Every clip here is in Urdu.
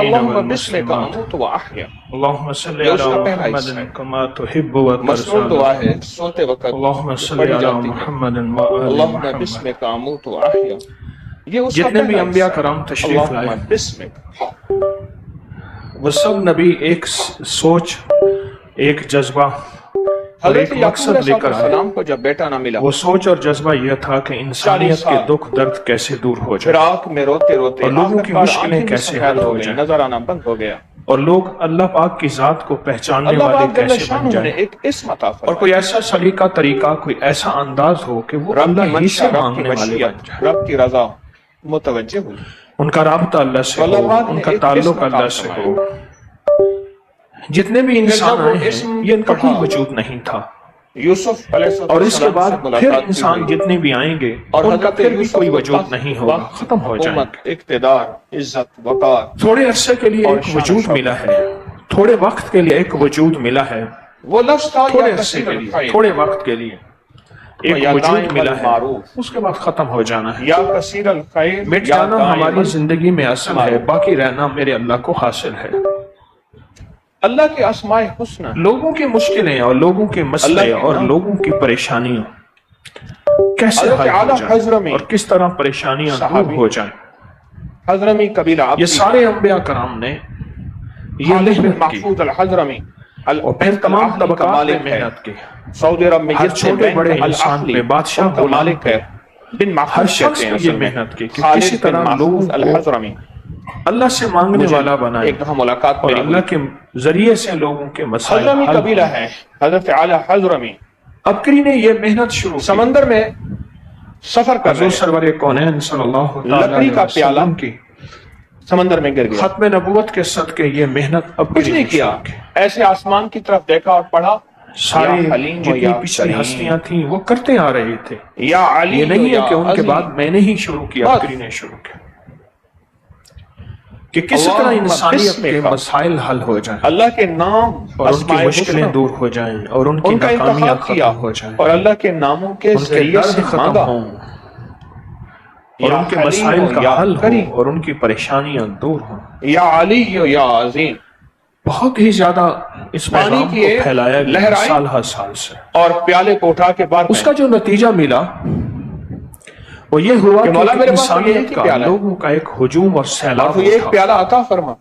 کہتے اللہم بسمک والمسلمات اموت و احیا، اللہم صلی یہ اس علی کا پہلا محمد حصہ ہے۔ کما تحب و مشہور ترضى دعا ہے سوتے وقت اللہم جو صلی پڑھی علی جاتی ہے، محمد و آل اللہم محمد۔ بسمک اموت و احیا، یہ اس کا جتنے بھی پہلا انبیاء حصہ ہے۔ کرام تشریف لائے اللہم بسمک، وہ سب نبی ایک سوچ، ایک جذبہ اور حضرت ایک یعقوب مقصد علیہ لے کر آئے۔ السلام کو جب بیٹا نہ ملا، وہ سوچ اور جذبہ یہ تھا کہ انسانیت کے دکھ درد کیسے دور ہو جائے فراق میں روتے روتے اور لوگوں کی آخرکار مشکلیں آنکھیں بھی کیسے سفید حل ہو ہو گئی، جائیں نظر آنا بند ہو گیا۔ اور لوگ اللہ پاک کی ذات کو پہچاننے اللہ والے پاک جل کیسے بن شانہ نے جائیں ایک اسم عطا اور فرمائی، کوئی ایسا سلیقہ طریقہ، کوئی ایسا انداز ہو کہ وہ رب کی اللہ ہی منشا، سے رب کی مانگنے والے بن مشیت، جائیں، رب کی رضا متوجہ ہوئی۔ ان کا رابطہ اللہ سے اللہ ہو، پاک ان نے کا ایک تعلق اسم عطا اللہ سے فرمایا۔ ہو۔ جتنے بھی پھر انسان جب وہ آئے ہیں اسم یہ ان کا کوئی پڑھا، وجود نہیں تھا، یوسف علیہ اور اس کے السلام بعد سے پھر ملاقات بھی انسان ہوئی، جتنے بھی آئیں گے اور ان کا حضرت پھر بھی یوسف کوئی کو وجود تخت، نہیں ہوگا، وقت، ختم ہو جائیں حکومت، گے۔ اقتدار، عزت، وقار تھوڑے عرصے کے لیے اور ایک شان و وجود شوکت۔ ملا ہے، تھوڑے وقت کے لیے ایک وجود ملا ہے، وہ لفظ تھا تھوڑے یا عرصے کثیر کے لیے، الخیر، تھوڑے وقت کے لیے ایک یا وجود دائم ملا ہے، المعروف، اس کے بعد ختم ہو جانا ہے۔ یا کثیر الخیر، مٹ یا جانا دائم ہماری زندگی میں اصل ہے، المعروف۔ باقی رہنا میرے اللہ کو حاصل ہے۔ اللہ کے اسماء حسنى، لوگوں کی مشکلیں اور لوگوں کے مسئلے اللہ کے اور نام، لوگوں کی پریشانیاں کیسے حضرت حل ہو اعلیٰ جائیں حضرمی اور کس طرح پریشانیاں دور صحابی ہو جائیں، حضرمی قبیلہ یہ عبدی، سارے انبیاء کرام نے یہ خالد بن محنت کی محفوظ الحضرمی، اور پھر تمام الاہلی کا طبقات میں مالک ہے، محنت کی۔ سعودی عرب میں ہر جتنے چھوٹے بینک بڑے انسان الاہلی پہ، بادشاہ ان کا غلام مالک پہ، ہے، بن ہر محفوظ شخص کہتے ہیں نے اصل یہ میں، محنت کی کہ خالد کسی بن طرح محفوظ لوگوں کو الحضرمی۔ اللہ سے مانگنے مجھے والا بنائے ایک دفعہ ملاقات اور میری ہوئی، اللہ کے ذریعے سے لوگوں کے مسائل حضرمی حل قبیلہ ہوں۔ ہے، حضرت اعلیٰ حضرمی عبقری نے یہ محنت شروع کی۔ سمندر میں سفر کر رہے حضور ہیں، سرور کونین صلی اللہ لکڑی علیہ کا پیالہ وسلم کی سمندر میں گر گیا، ختم نبوت کے صدقے یہ محنت کچھ عبقری نہیں نے کیا، شروع کی۔ ایسے آسمان کی طرف دیکھا اور پڑھا، ساری یا حلیم و جتنی یا پچھلی کریم، ہستیاں تھیں وہ کرتے آ رہے تھے، یا علی یہ نہیں یا ہے کہ ان کے عظیم۔ بعد میں نے ہی شروع کیا، بس۔ عبقری نے شروع کیا کہ کس طرح اللہم انسانیت کے بسمک، مسائل حل ہو جائیں اللہ کے نام اور ان کی اسماء مشکلیں حسنى، دور ہو جائیں اور ان کی ان کا ناکامیاں انتخاب کیا ختم ہو جائیں، اور اللہ کے ناموں کے ان کے ذریعے سے درد ختم مانگا، ہوں اور یا ان کے حلیم مسائل و کا یا حل ہو کریم، اور ان کی پریشانیاں دور ہوں۔ یا علی یا عظیم۔ بہت ہی زیادہ اس پانی پیغام کی کو ایک پھیلایا گیا لہر آئی سال ہر سال سے، اور پیالے کو اٹھا کے باہر اس کا جو نتیجہ ملا وہ یہ ہوا کہ مولا کہ میرے پاس تو یہی انسانیت کی کا پیالہ ہے، لوگوں کا ایک ہجوم اور اور سیلاب تو یہ ایک اٹھا۔ پیالہ عطا فرما،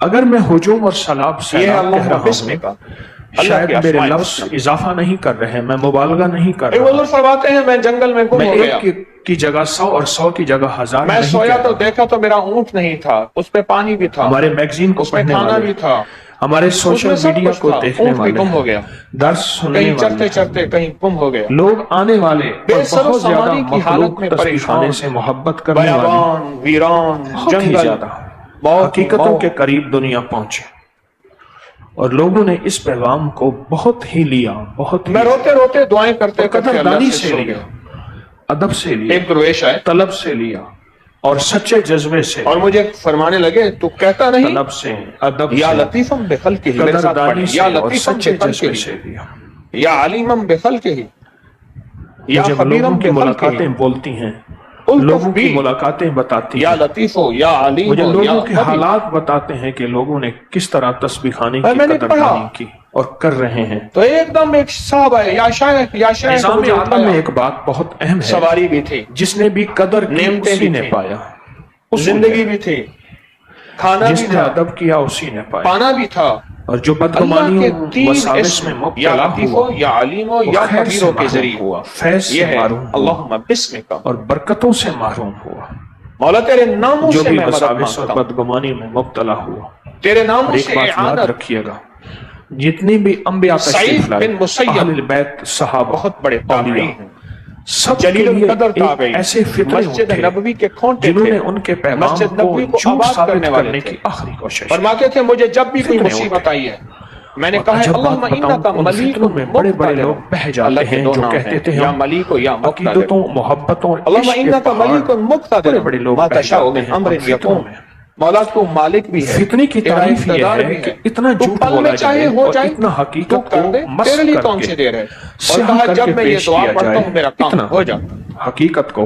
اگر میں ہجوم اور سیلاب یہ ہے کہہ اللہ رہا بسم ہوں، کا، اللہ شاید کے میرے اسماء لفظ حسنى۔ اضافہ نہیں کر رہے، میں مبالغہ نہیں کر ایک رہا، حضور فرماتے ہیں میں جنگل میں گم میں ہو گیا، ایک کی جگہ 100 اور 100 کی جگہ 1000 میں نہیں سویا کہہ تو رہا۔ دیکھا تو میرا اونٹ نہیں تھا، اس پہ پانی بھی تھا، ہمارے میگزین کو اس میں پڑھنے کھانا والے، بھی تھا، ہمارے اس سوشل میں سب میڈیا کچھ کو تھا، دیکھنے اونٹ بھی والے، گم ہو گیا، درس سننے کہیں چرتے والے، چرتے کہیں گم ہو گیا، لوگ آنے والے اور بے سر و بہت زیادہ سامانی کی حالت مخلوق میں تسبیح خانے پریشان، سے محبت کرنے والی بیابان، ویران، بہت ہی جنگل، زیادہ موت، حقیقتوں کے قریب دنیا پہنچے اور لوگوں نے اس پیغام کو بہت ہی لیا، بہت ہی میں روتے روتے دعائیں کرتے کرتے قدردانی اللہ سے سے سو لیا، گیا۔ ادب سے لیا، ایک درویش آئے طلب سے لیا اور سچے جذبے سے، اور مجھے فرمانے لگے تو کہتا نہیں طلب سے، ادب یا سے، لطیفم بخلقہ، میرے ساتھ پڑھیں، قدردانی یا سے اور لطیفم سچے جذبے بخلقہ، سے لیا۔ یا علیمم بخلقہ، یا جب خبیرم لوگوں کی بخلقہ، ملاقاتیں بولتی ہیں، الطف لوگوں کی بی، ملاقاتیں بتاتی یا ہیں، لطیفو یا علیم مجھے یا لوگوں کے خبیر۔ حالات بتاتے ہیں کہ لوگوں نے کس طرح تسبیح خانے کی میں نے قدردانی پڑھا کی اور کر رہے ہیں۔ تو ایک دم ایک صاحب آئے، یا شیخ یا شیخ، نظام مجھے عالم میں اٹھایا، ایک بات بہت اہم ہے، سواری بھی تھی، جس نے بھی قدر کی نعمتیں اسی بھی نے تھیں، پایا، زندگی بھی تھی، کھانا جس بھی نے تھا، ادب کیا اسی نے پایا، پانا بھی تھا۔ اور جو اللہ بدگمانیوں کے تین وساوس اسم، میں یا مبتلا لطیفو ہوا یا علیمو وہ یا خیر سے خبیروں کے محروم ذریعے ہوا، فیض یہ سے ہے محروم ہوا اللہم بسمک، اور برکتوں سے محروم ہوا۔ مولا تیرے ناموں جو سے بھی میں مدد وساوس اور مانگتا ہوں، بدگمانی میں مبتلا ہوا، تیرے اور ناموں ایک سے بات یاد اعانت۔ رکھیے گا، جتنی بھی انبیاء تشریف سعید لائے، بن مسیب اہل بیت، صحابہ، بہت بڑے تابعی اولیاء، ہیں، سب کے جلیل لیے القدر ایک تابعی، ایسے فطرے مسجد اٹھے نبوی کے کھونٹے جنہوں تھے، نے ان کے پیغام مسجد کو نبوی کو جھوٹ آباد ثابت کرنے والے کرنے تھے۔ کی آخری کوشش۔ فرماتے تھے مجھے جب بھی کوئی فتنے مصیبت اٹھے، آئی ہے میں نے اور کہا ہے عجب بات اللہم بتاؤں، انکا ان ملیک فتنوں میں بڑے بڑے مقتدر، لوگ بہہ جاتے اللہ کے ہیں دو جو نام کہتے تھے ہیں، یا ہم ملیک و یا مقتدر، عقیدتوں، محبتوں، اللہم عشق کے انکا ملیک پہاڑ، مقتدر، بڑے بڑے لوگ ما بہہ تشاء جاتے من ہیں امر ان فتنوں یکون۔ میں۔ مولا تو مالک بھی ہے، فتنے کی تیرا تعریف یہ اقتدار ہے بھی کہ اتنا تو جھوٹ پل بولا میں چاہے جائے ہو اور جائے اتنا تو حقیقت کر کو دے، مس تیرے لیے کر کون کے سی دیر ہے، اور سیاہ کہا کر جب کے میں یہ پیش دعا کیا پڑھتا جائے، ہوں میرا کام اتنا ہو جاتا۔ حقیقت کو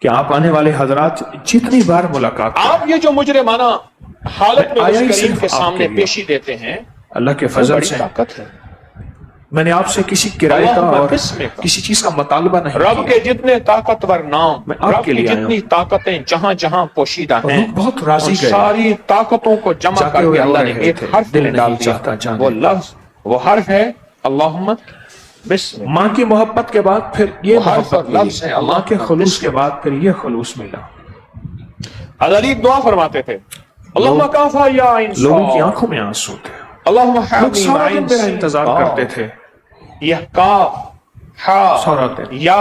کہ آپ آنے والے حضرات جتنی بار ملاقات کریں، آپ یہ جو مجرمانہ حالت میں آیا اس ہی کریم صرف کے آپ سامنے کے لیے۔ پیشی دیتے ہیں، اللہ کے وہ فضل بڑی سے طاقت ہے۔ میں نے آپ سے کسی کرائے کا اللہم اور بسمک، کسی چیز کا مطالبہ نہیں رب کیا، کے جتنے طاقتور نام، میں آپ رب کے کی لیے آیا جتنی ہوں۔ طاقتیں جہاں جہاں پوشیدہ اور ہیں، لوگ بہت راضی ان گئے، ساری طاقتوں کو جمع جاتے کر ہوئے کے رو اللہ نے رہے ایک تھے، حرف دل میں نہیں ڈال دیا۔ چاہتا جانے۔ وہ لفظ، وہ حرف ہے اللہم بسم ماں کی محبت کے بعد پھر یہ حرف اور محبت لفظ ہے ملی، اللہ ماں کے کا خلوص بسم۔ کے بعد پھر یہ خلوص ملا۔ حضرت علی دعا فرماتے تھے اللہم کافا یا لوگوں کی انصار آنکھوں میں آنسو تھے، اللہم لوگ حامی سارا دن معین میرا انتظار کرتے تھے، یہ کاف سارا ہا دن یا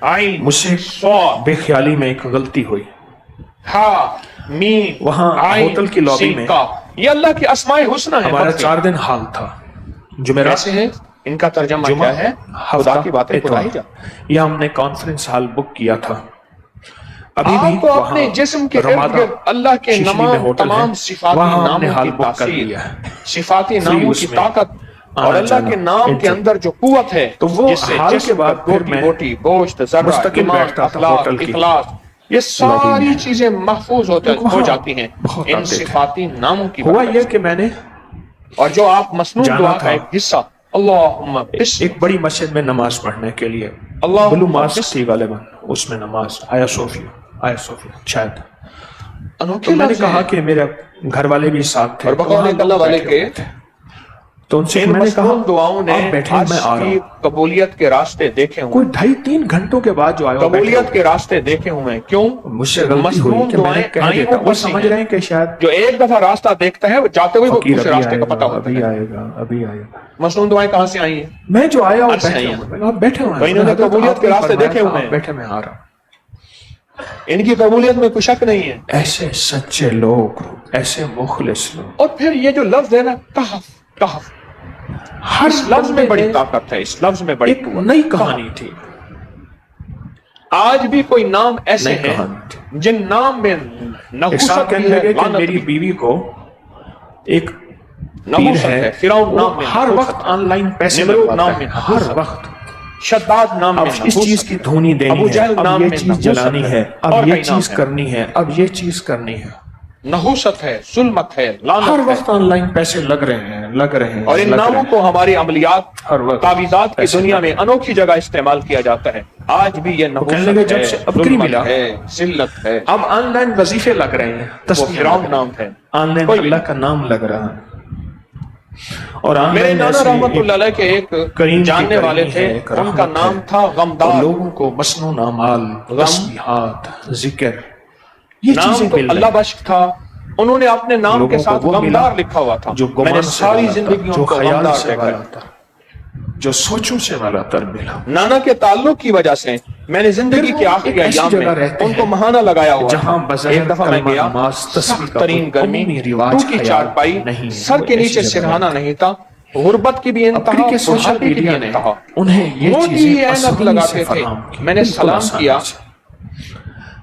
عین مجھ سے صاد بے خیالی میں ایک غلطی ہوئی، ہا میم وہاں عین ہوٹل کی لابی سین میں کاف، یہ اللہ کی اسماء حسنی ہے۔ ہمارا بقیہ 4 دن حال تھا، جمعرات کیسے ہے ان کا ترجمہ جمعہ کیا ہے؟ خدا ہفتہ کی باتیں اتوار، خدا ہی جانتا۔ یہ ہم نے کانفرنس ہال بک کیا تھا، ابھی بھی آپ کو اپنے جسم کے ارد رمادہ گرد اللہ کے شیشلی میں نمام ہوٹل ہے، تمام صفاتی وہاں ہم نے ناموں حال کی بک کر تاثیر، لیا ہے، صفاتی فری ناموں اس کی میں طاقت اور آنا اللہ جانا کے نام کے اندر جو قوت ہے، تو وہ جس سے حال کے جسم بعد کا پھر بوٹی میں بوٹی گوشت ذرہ مستقل ایمان بیٹھتا تھا اخلاق ہوٹل کی اخلاص یہ ساری میں۔ چیزیں محفوظ لوگ ہو وہاں جاتی ہیں بہت ان آتے تھے۔ صفاتی ناموں کی ہوا برکت یہ سے۔ کہ میں نے اور جو آپ مسنون جانا دعا کا تھا ایک حصہ اللہم بسم ایک بڑی مسجد میں نماز پڑھنے کے لیے، اللہم بلو ماسک بسم تھی غالباً اس میں نماز، آیا صوفیہ شاید، انوکھے تو میں نے لفظ کہا ہیں۔ کہ میرے گھر والے بھی ساتھ تھے، اور تو بقول وہاں ایک اللہ لوگ والے بیٹھے کے ہوئے تھے، تو ان سے ان میں نے کہا مسنون دعاؤں نے آپ بیٹھے آج میں آ رہا کی ہوں، قبولیت کے راستے دیکھے ہوئے کوئی 2.5-3 گھنٹوں کے بعد جو آیا وہ بیٹھے قبولیت ہوئے، کے راستے دیکھے ہوئے ہیں۔ کیوں؟ مجھ سے غلطی ہوئی مسنون کہ میں نے دعائیں کہہ آئیں دیتا، وہ اوپر سے سمجھ ہیں۔ رہے ہیں کہ شاید جو ایک دفعہ راستہ دیکھتا ہے وہ جاتے ہوئے وہ فقیر اس ابھی راستے آئے کا پتہ گا، ہوتا ابھی ہے۔ آئے گا، ابھی آئے گا، مسنون دعائیں کہاں سے آئی ہیں؟ میں جو آیا وہ عرض سے بیٹھے آئی ہوئے ہیں۔ ہیں، آپ بیٹھے ہوئے تو انہوں نے حضرت قبولیت آپ کے نے راستے فرمایا دیکھے تھا، ہوئے آپ ہیں۔ بیٹھے میں آ رہا ہوں۔ ان کی قبولیت میں کوئی شک نہیں ہے۔ ایسے سچے لوگ، ایسے مخلص لوگ، اور پھر یہ جو لفظ ہے نا کہف کہف، ہر اس لفظ میں بڑی بندے طاقت ہے، اس لفظ میں بڑی ایک قوت۔ نئی کہانی تھی، آج بھی کوئی نام ایسے نئی ہیں کہانی تھی۔ جن نام میں ایک صاحب نحوست کہنے بھی ہے، لگے کہ لعنت میری بھی۔ بیوی کو ایک پیر نحوست ہے، ہے، فرعون نام وہ میں ہر نحوست وقت ہے، آن لائن پیسے نمرود لگواتا نام ہے، میں ہر نحوست ہے، وقت شداد نام اب میں اس نحوست چیز کی دھونی ابو دینی ہے، جہل اب نام یہ میں چیز نحوست جلانی ہے، اور اب یہ کئی نام چیز ہے۔ کرنی ہے، اب یہ چیز کرنی ہے، نحوست ہے، ظلمت ہے، ہر لعنت ہے۔ وقت آن لائن پیسے لگ رہے ہیں، لگ رہے ہیں، اور ان لگ رہے ناموں ہیں، کو ہماری عملیات ہر وقت تعویذات کی پیسے دنیا لگ میں رہے ہیں۔ انوکھی جگہ استعمال کیا جاتا ہے۔ آج بھی یہ تو کہنے لگے نحوست جب ہے، سے ابکری ظلمت ملا، ہے، ذلت ہے۔ اب آن لائن وظیفے لگ رہے ہیں، وہ تسبیح فرعون لگ رہی نام ہیں، ہے، آن لائن کوئی بھی اللہ کا نام لگ رہا ہے، اور آن میرے لائن نانا ایسی رحمت اللہ علیہ کے ایک کریم کی جاننے والے کریمی تھے، ہے، ایک ان کا رحمت نام ہے، تھا اور غمدار۔ لوگوں کو مسنون اعمال، غم، تسبیحات، ذکر، یہ نام چیزیں تو مل اللہ رہی بخش تھا، انہوں نے اپنے نام کے لوگوں ساتھ کو وہ ملا غمدار لکھا ہوا تھا۔ جو میں نے گمان سے ساری والا زندگی تر، جو ان کو خیال غمدار سے دیکھا والا ہے۔ تر، جو سوچوں سے والا تر ملا۔ نانا کے تعلق کی وجہ سے میں نے زندگی پھر وہ کے آخری ایک ایسی ایام میں جگہ رہتے ان کو ہیں مہانہ لگایا ہوا جہاں تھا۔ بظاہر ایک دفعہ میں کلمہ گیا، نماز تسبیح سخت کا ترین کوئی گرمی، عمومی رواج ٹوٹی خیال چارپائی، نہیں، سر وہ کے ایسی نیچے جگہ سرہانہ رہتے ہیں۔ نہیں تھا، غربت کی بھی انتہا، اب کے سوشل بڑھاپے کی بھی میڈیا نے انتہا۔ انہیں یہ موٹی چیزیں اینک آسانی سے لگاتے تھے۔ فراہم کی، میں نے بالکل سلام آسانی کیا، سے،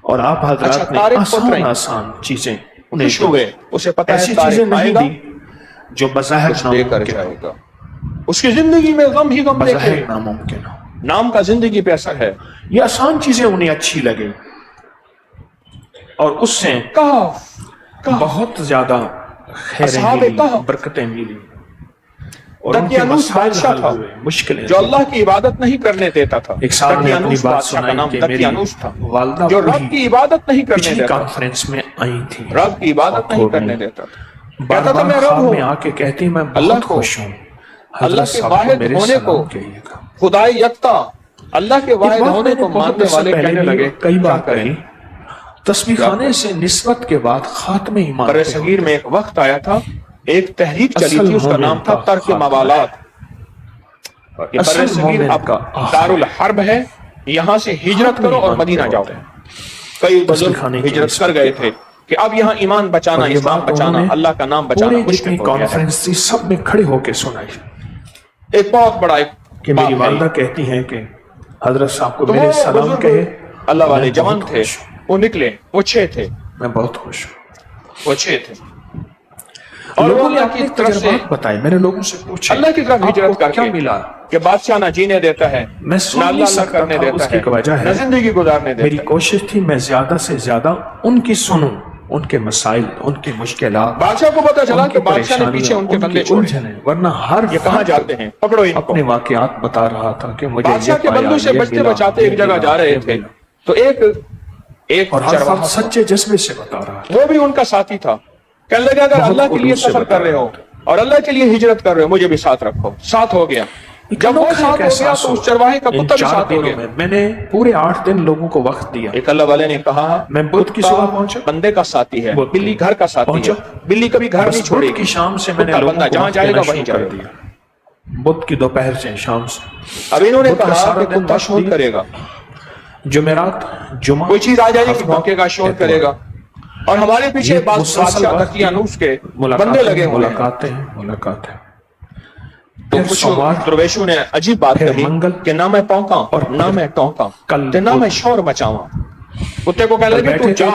اور آپ اچھا حضرات نے طارق آسان پترائیں، آسان چیزیں انہیں خوش ہوئے، اسے پتہ ہے ایسی طارق چیزیں آئے نہیں گا، دی جو بظاہر کچھ دے کر ناممکن جائے ہو، گا۔ اس کی زندگی میں غم ہی غم دیکھے، بظاہر ناممکن ہو، نام کا زندگی پہ اثر ہے۔ یہ آسان چیزیں انہیں اچھی لگیں، اور اس سے کہف بہت زیادہ خیریں اصحاب ملی، کہف، برکتیں ملی، اور ان کے دقیانوس مسائل بادشاہ حل تھا ہوئے، مشکلیں جو اللہ کی عبادت نہیں کرنے دیتا تھا۔ ایک صاحب نے اپنی دقیانوس بات بادشاہ کا سنائی نام کہ میری دقیانوس تھا، والدہ جو بوڑھی رب کی عبادت نہیں کرنے پچھلی دیتا تھا، کانفرنس میں آئی تھی، رب کی عبادت نہیں کرنے دیتا تھا، بار کہتا تھا میں بار رب خواب میں ہوں۔ آ کے کہتی میں اللہ بہت کو، خوش ہوں، اللہ حضرت کے صاحب کو واحد میرے ہونے کو، سلام کہیے گا۔ خدائے یکتا، اللہ کے ایک واحد بات ہونے میں نے کو بہت ماننے عرصہ والے پہلے کہنے بھی لگے کئی کیا بار کریں؟ کہی، تسبیح خانے سے نسبت کے بعد خاتم ایمان برِ پہ صغیر میں ایک وقت آیا تھا، ایک تحریک چلی اصل تھی، اس کا مومن نام تھا کا ترک خاتمہ موالات۔ یہ اصل برِ صغیر مومن اب کا آخر دار الحرب ہے، یہاں سے ہجرت خاتم کرو اور ایمان مدینہ پہ جاؤ۔ ہوتے ہیں۔ کئی تسبیح بزرگ خانے کی ہجرت نسبت کر گئے کے تھے بعد، کہ اب یہاں ایمان بچانا، اور یہ اسلام بات انہوں بچانا، نے اللہ کا نام بچانا پورے مشکل جتنی ہو گیا ہے۔ کانفرنس تھی سب میں کھڑے ہو کے سنائی ایک بہت بڑا ایک کہ میری بات ہے۔ والدہ کہتی ہیں کہ حضرت صاحب کو تو میرے وہ سلام بزرگ کہے، اللہ والے میں جوان بہت تھے، خوش ہوں، وہ نکلے، وہ 6 تھے، میں بہت خوش ہوں۔ وہ 6 تھے، اور وہ لوگوں نے اللہ کی اپنے طرف سے، تجربات بتائے، میں نے لوگوں سے پوچھا اللہ کی طرف آپ کو ہجرت کر کیا کے ملا؟ کہ بادشاہ نہ جینے دیتا ہے، میں سن نہ نہیں اللہ سکتا کرنے تھا، دیتا اس کی ہے، وجہ ہے نہ زندگی گزارنے میری دیتا ہے۔ کوشش تھی میں زیادہ سے زیادہ ان کی سنوں، ان کے مسائل، ان کی مشکلات، بادشاہ کو پتا چلا ان کہ کی بادشاہ نے پیچھے پریشانیاں، ان کے ان بندے کی چھوڑے، الجھنیں، ورنہ ہر یہ کہاں فرد جاتے ہیں، پکڑو ان کو۔ اپنے واقعات بتا رہا تھا کہ مجھے بادشاہ یہ کے پایا، بندوں سے یہ بچتے ملا، بچاتے یہ ایک جگہ ملا، جا رہے یہ تھے، ملا، تو ایک اور ہر چرواہا فرد تھا، سچے جذبے سے بتا رہا تھا، وہ بھی ان کا ساتھی تھا، کہنے لگا اگر بہت اللہ کے لیے خلوص سے سفر بتا کر رہے رہا ہو تھا۔ اور اللہ کے لیے ہجرت کر رہے ہو، مجھے بھی ساتھ رکھو۔ ساتھ ہو گیا، جب وہ ساتھ ہو گیا تو اس چرواہے کا کتا بھی ساتھ ہو گیا. میں نے پورے 8 دن لوگوں کو وقت دیا. ایک اللہ والے نے کہا میں بدھ کی صبح پہنچا, بندے کا ساتھی ہے, بلی گھر کا ساتھی ہے, بلی کبھی گھر نہیں چھوڑے کی شام سے میں نے بندہ جہاں جائے گا وہیں جائے دیا. بدھ کی دوپہر سے شام سے. اب انہوں نے کہا کہ کتا شور کرے گا, جمعرات جمعہ کوئی چیز آ جائے گی بھونکے گا, شور کرے گا, اور ہمارے پیچھے بادشاہ دقیانوس کے بندے لگے ہوئے ہیں. ملاقاتیں. تو کچھ درویشوں نے عجیب بات کہی کہ نہ میں پونکاں اور نہ میں ٹونکاں نہ میں شور مچاواں. کتے کو کہنے لگے تو جا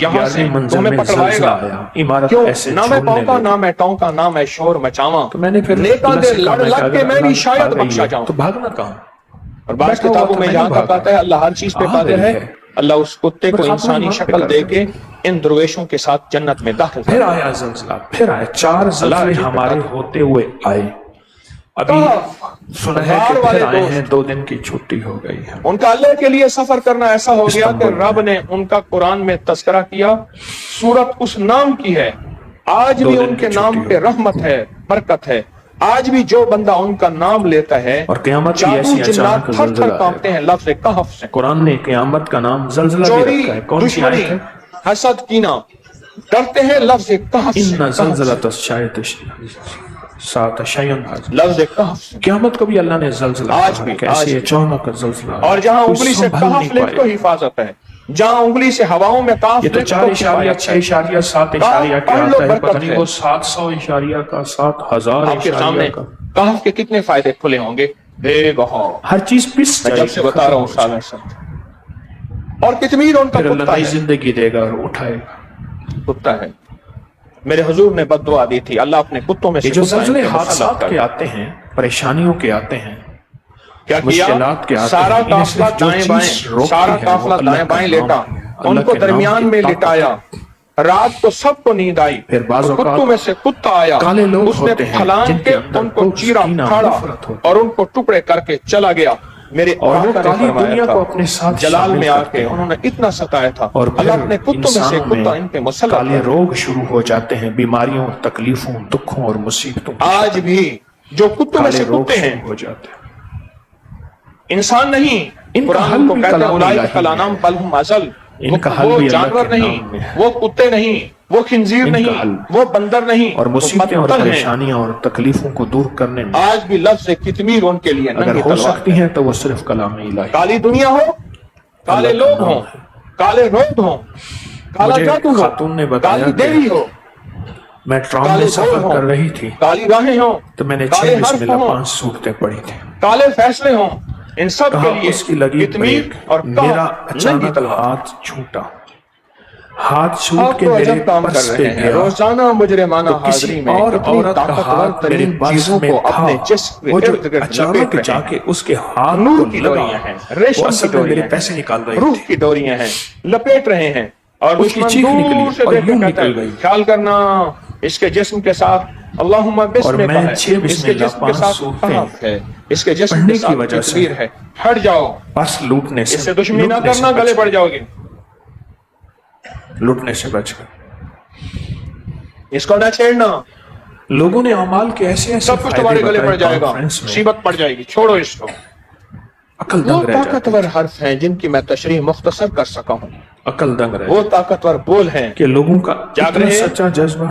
یہاں سے تو ہمیں پکڑوائے گا. کیوں؟ نہ میں پونکاں نہ میں ٹونکاں نہ میں شور مچاواں, نیکاں دے لڑ لگ کے میں بھی شاید بخشا جاؤں. تو بھاگنا کہاں؟ اور بعض کتابوں میں یہاں تک آتا ہے اللہ ہر چیز پہ قادر ہے. اللہ اس کتے کو انسانی شکل دے کے ان درویشوں کے ساتھ جنت میں داخل پھر آیا زلزلہ, پھر آئے 4 زلزلے ہمارے ہوتے ہوئے آئے. ابھی سنا ہے کہ پھر آئے ہیں, 2 دن کی چھٹی ہو گئی ہے. ان کا اللہ کے لیے سفر کرنا ایسا ہو گیا کہ رب نے ان کا قرآن میں تذکرہ کیا, سورت اس نام کی ہے. آج بھی ان کے نام پہ رحمت ہے, برکت ہے. آج بھی جو بندہ ان کا نام لیتا ہے اور قیامت کی ایسی اچانک تھر تھر کانپتے ہیں لفظ کہف سے. قرآن نے قیامت کا نام زلزلہ بھی رکھا ہے. کون سی آیت ہے؟ حسد کینہ ڈرتے ہیں لفظ کہف سے. ان زلزلۃ سات شیئن, لفظ کہف. قیامت کو بھی اللہ نے زلزلہ آج بھی کیسے اچانک زلزلہ. اور جہاں انگلی سے کہف لکھ تو حفاظت ہے, جہاں انگلی سے ہواؤں میں کاف یہ تو 4.6.7 اشاریہ کے آتا ہے, پتہ نہیں وہ 700 اشاریہ کا 7000 آپ کے سامنے کہف کے کتنے فائدے کھلے ہوں گے بے بہا. ہر چیز پس میں جب سے بتا رہا ہوں سال سب. اور کتمیر ان کا کتا ہے, زندگی دے گا اور اٹھائے گا. کتا ہے. میرے حضور نے بد دعا دی تھی, اللہ اپنے کتوں میں سے جو زلزلے حادثات کے آتے ہیں, پریشانیوں کے آتے ہیں, کیا مشکلات کے آتے سارا قافلہ دائیں بائیں, سارا قافلہ دائیں بائیں لیٹا, ان کو درمیان میں لٹایا. رات کو سب کو نیند آئی, پھر بعض کتوں میں سے کتا آیا, کالے لوگ اس نے پھلانگ کے ان کو چیرا پھاڑا اور ان کو ٹکڑے کر کے چلا گیا. میرے آقا نے فرمایا تھا جلال میں آ کے انہوں نے اتنا ستایا تھا, اللہ اپنے کتوں میں سے کتا ان پہ مسلط. کالے روگ شروع ہو جاتے ہیں, بیماریوں, تکلیفوں, دکھوں اور مصیبتوں. آج بھی جو کتوں میں سے کتے ہیں ہو جاتے ہیں, انسان نہیں. قرآن کو کہتے ہیں اولئک کالانعام بل ہم اضل. وہ جانور نہیں, وہ کتے نہیں, وہ خنزیر نہیں, وہ بندر نہیں, اور مصیبتیں اور پریشانیاں اور تکلیفوں کو دور کرنے میں آج بھی لفظ کتمیر ان کے لیے اگر ہو سکتی ہیں تو وہ صرف کلام الہی. کالی دنیا ہو, کالے لوگ ہوں, کالے روڈ ہوں, کالا جادو ہو, خاتون نے بتایا کالی دیوی ہو, میں ٹرام میں سفر کر رہی تھی کالی راہیں ہوں, تو میں نے 6 بسم اللہ 5 صورتیں پڑھی تھی. کالے فیصلے ہوں, ان سب کے لیے اس کی لگی کتمیر اور میرا اچانک ہاتھ چھوٹا, ہاتھ چھوٹ کے میرے پرس پہ گیا. روزانہ مجرمانہ حاضری میں اور اتنی عورت کا طاقتور ہاتھ میرے ترین پرس چیزوں میں کو تھا, اپنے جسم وہ کے جو ارد گرد اچانک لپیٹ جا رہے کے ہیں. اس کے ہاتھ نور کو کی لگا, ڈوریاں ہیں, ریشم کی میرے ڈوریاں پیسے ہیں, نکال رہی روح تھی. کی ڈوریاں ہیں, لپیٹ رہے ہیں. اور اس کی دشمن چیخ نکلی دور سے اور دیکھ یوں کے کہتا نکل ہے گئی. خیال کرنا اس کے جسم کے ساتھ اللہم اور بسم میں کا ہے, 6 اس بسم کے اللہ جسم کے 5 ساتھ صورتیں کہف ہے, اس کے جسم پڑھنے کے کی ساتھ وجہ سے کتمیر ہے. ہٹ جاؤ, پرس لوٹنے اس سے دشمنی نہ کرنا, گلے پڑ جاؤ گے. لوٹنے سے بچ گئے. اس کو نہ چھیڑنا, لوگوں نے اعمال کے ایسے سب کچھ تمہارے گلے پڑ جائے گا, مصیبت پڑ جائے گی, چھوڑو اس کو. عقل وہ دنگ رہ جاتی, طاقتور حرف ہیں جن کی میں تشریح مختصر کر سکا ہوں. عقل دنگ رہ وہ طاقتور بول ہیں کہ لوگوں کا جاگ اتنا رہے, سچا جذبہ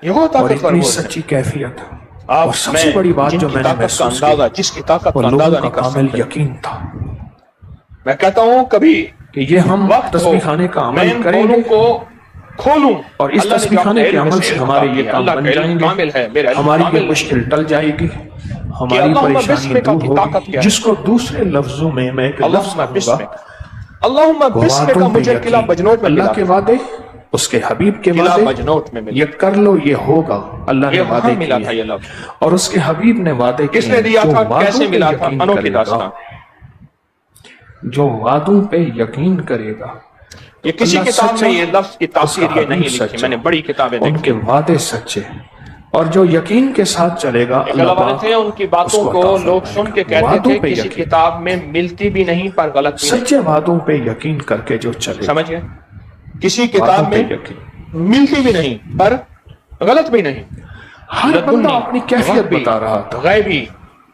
یہ وہ اور طاقتور اتنی بول سچی کیفیت, آپ اور سب سے بڑی بات جو میں نے محسوس کی, جس کی طاقت وہ کا لوگوں اندازہ کا نہیں کر کامل سکتے. یقین تھا. میں کہتا ہوں کبھی کہ یہ ہم وقت ہو تسبیح خانے کا میں عمل ان کریں بولوں گے کو کھولوں, اور اس تسبیح خانے کے عمل سے ہمارے یہ کام بن جائیں گے, ہماری یہ مشکل ٹل جائے گی, ہماری پریشانی دور ہوگی. جس کو دوسرے لفظوں میں ایک لفظ کہوں گا, اللہم بسم کا مجھے قلعہ بجنوٹ میں اللہ کے وعدے, اس کے حبیب کے قلعہ وعدے, بجنوٹ میں ملا, یہ کر لو یہ ہوگا. اللہ نے وعدے ملا تھا کیے یہ لفظ, اور اس کے حبیب نے وعدے کیے. کس نے دیا تھا, کیسے ملا تھا, انوکھی داستان. جو وعدوں پہ یقین کرے گا, یہ کسی کتاب میں یہ لفظ کی تفسیر یہ نہیں لکھی, میں نے بڑی کتابیں ان کے دیکھی. وعدے سچے, اور جو یقین کے ساتھ چلے گا اللہ پاک تھے, ان کی باتوں کو لوگ سن کے کہتے تھے کسی کتاب میں ملتی بھی نہیں پر غلط بھی نہیں. سچے وعدوں پہ یقین کر کے جو چلے, سمجھ گئے, کسی کتاب میں ملتی بھی نہیں پر غلط بھی نہیں. ہر بندہ اپنی کیفیت بتا رہا تھا, غیبی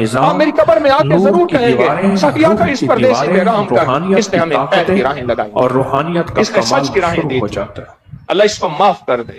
نظام آپ میری قبر میں آ کے نور ضرور کی کہیں گے دیواریں، صفیہ کا روح اس کی پردیسی دیواریں، پیغام کر، روحانیت اس نے ہمیں خیر کی راہیں لگائی، اور روحانیت کا اس نے کمال سچ کی راہیں شروع دی ہو تھی، جاتا ہے۔ اللہ اس کو معاف کر دے۔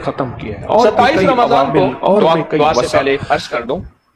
ختم کیا ہے اور بھی 27 کئی رمضان کو عوامل اور بھی کئی دعا سے وسائل پہلے عرض کر دوں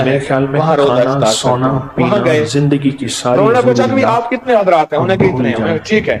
ہے میرے خیال میں وہاں روزہ کھانا افطار سونا کرتے ہیں۔ وہاں پینا گئے، زندگی کی ساری انہوں نے پوچھا کہ ضروریات آپ کتنے حضرات ہیں؟ انہوں نے کہا بھول اتنے ہیں۔ جائیں۔ ٹھیک ہے،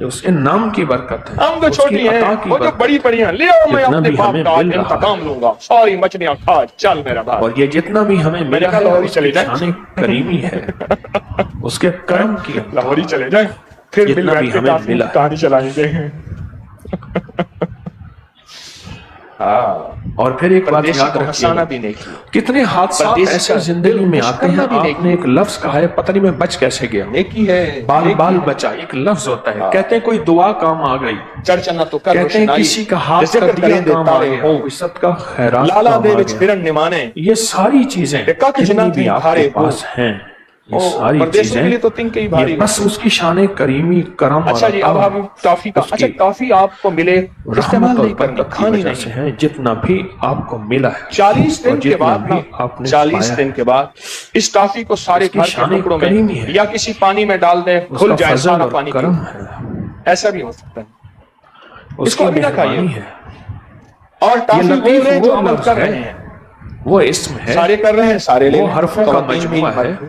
اس کے نام کی برکت ہے، ہم تو اس کی چھوٹی ہیں، عطا کی وہ جو برکت بڑی بڑی ہیں، لے آؤ میں جتنا اپنے بھی باپ ہمیں کا آج مل رہا انتقام لوں گا، ساری مچھلیاں کھا، چل میرا بھائی۔ اور یہ جتنا بھی ہمیں ملا کہا ہے لاہور ہی اس چلے کی جائیں۔ شان کریمی ہے، اس کے کرم کی لاہور ہی چلے جائیں، پھر مل جتنا بیٹھ بھی کے ہمیں کافی ملا کی کہانی چلائیں گے۔ اور پھر ایک بات پردیسی یاد کو رکھیے ہنسانا گا، بھی نہیں کیا، کتنے حادثات پردیسی ایسے کا زندگی دل میں خوش آتے ہیں، کرنا بھی آپ نیکی نے ایک لفظ کہا ہے، پتہ نہیں میں بچ کیسے گیا، نیکی ہے، بال نیکی بال ہے۔ بچا ایک لفظ ہوتا ہے، کہتے ہیں کوئی دعا کام آ گئی، چرچنا تو کر کہتے ہیں روشنائی، کسی کا ہاتھ کا ذکر دیا کریں دے کام آ تارے گیا، ہوں، کوئی صدقہ خیرات لالا کام دے آ وچ گیا، پھرن نمانے، یہ ساری چیزیں ٹکا کے جنہ جتنی بھی تھیں آپ بھارے کے ہو، پاس ہیں، یہ ساری پردیسوں چیزیں کے لیے تو تن کے ہی یہ بھاری بس ہوتے ہیں۔ اس کی شان کریمی کرم اور اچھا جی، اب عطا، ہم ٹافی کا، اس اچھا کی ٹافی آپ کو ملے، استعمال رحمت اور نہیں کرنی، برکت کی کھانی وجہ سے نہیں۔ ہے، جتنا بھی آپ کو ملا ہے 40 اور دن کے جتنا بعد بھی نا، آپ نے 40 پایا دن ہے، کے بعد اس ٹافی کو سارے اس کی گھر کے شان ٹکڑوں میں کریمی ہے، یا کسی پانی میں ڈال دیں، اس کھل کا جائے فضل سارا اور پانی پیو، کرم ہے، ایسا بھی ہو سکتا ہے۔ اس اس کو کی ابھی نہ کھائیے، مہربانی ہے۔ اور یہ ٹافی بول لطیف رہے ہیں وہ جو عمل لفظ کر ہے، رہے ہیں، وہ اسم ہے، سارے کر رہے ہیں، سارے لے وہ لیں، حرفوں کا خواتین بھی، مجموعہ ہے، مرد بھی،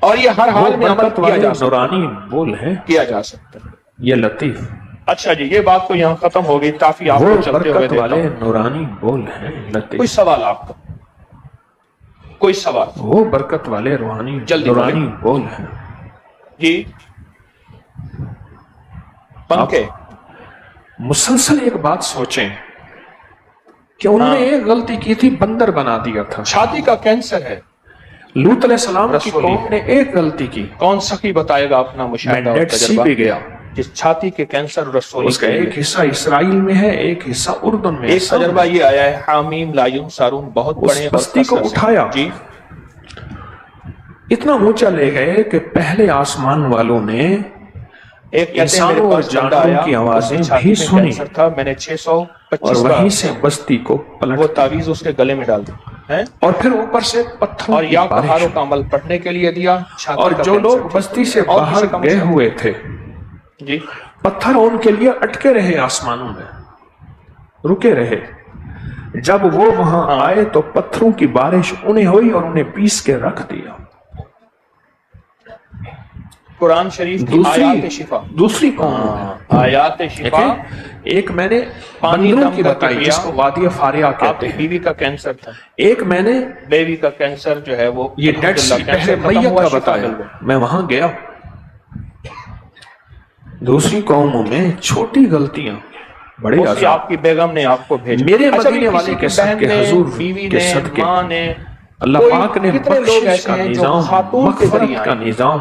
اور یہ ہر وہ حال میں عمل برکت کیا والے جا سکتا نورانی بول ہے، ہے، کیا جا سکتا ہے۔ یہ لطیف، اچھا جی، یہ بات تو یہاں ختم ہو گئی، ٹافی آپ وہ کو چلتے ہوئے برکت دیتا والے ہوں۔ نورانی بول ہیں، کوئی لطیف، سوال آپ کا؟ کوئی سوال؟ وہ برکت والے روحانی جلدی بولیں نورانی بول ہیں۔ جی، پنکھے، مسلسل ایک بات سوچیں کہ انہوں نے ایک غلطی کی تھی، بندر بنا دیا تھا، چھاتی کا کینسر ہے، لوط علیہ السلام کی رسولی قوم ہے، نے ایک غلطی کی، کون سخی بتائے گا اپنا میں مشاہدہ اور ڈیڈ سی تجربہ؟ پہ گیا، جس چھاتی کے کینسر رسولی اس کا کے لیے ایک حصہ اسرائیل میں ہے، ایک حصہ اردن میں ہے، ایک تجربہ یہ آیا ہے، حامیم لایون سارون بہت اس پڑھیں اور بستی کو کثرت سے۔ اٹھایا، جی، اتنا اونچا لے گئے کہ پہلے آسمان والوں نے ایک کہتے ہیں میرے انسانوں اور پاس بندہ جانوروں آیا، کی اسے آوازیں چھاتی بھی میں سنی کینسر تھا، میں نے اور 625 وہیں سے بار بستی کو وہ پلٹ تعویذ اس کے گلے میں ڈال دی ہیں، اور پھر اوپر سے پتھروں اور کی یا بارش کہاروں کا عمل پڑھنے کے لیے دیا، چھاتی اور کا جو لوگ کینسر بستی سے اور باہر کسی کا گئے مشاہدہ؟ ہوئے تھے، جی، پتھر ان کے لیے اٹکے رہے آسمانوں میں، رکے رہے، جب وہ وہاں آئے تو پتھروں کی بارش انہیں ہوئی اور انہیں پیس کے رکھ دیا۔ قرآن شریف کی آیات شفا، دوسری قوموں میں آیات شفا، ایک میں نے پانی بندروں دم کی کر کے بتائی پیا، جس کو وادی فاریہ آپ کہتے کی ہیں، بیوی کا کینسر تھا، ایک میں نے بیوی کا کینسر جو ہے وہ یہ ڈیڈ سی الحمدللہ پہلے کینسر ختم میت ہوا، کا شفا بتایا، مل گئی۔ میں وہاں گیا، دوسری قوموں میں چھوٹی غلطیاں بڑے اسی عذاب، آپ کی بیگم نے آپ کو بھیجا، میرے اچھا بھی مدینے کسی والے کی کے بہن صدقے نے، حضور بیوی کے نے، صدقے ماں نے، اللہ کوئی پاک نے کتنے لوگ بخشش ایسے کا ہیں جو نظام، خاتون کے ذریعے مغفرت کا آئے، نظام،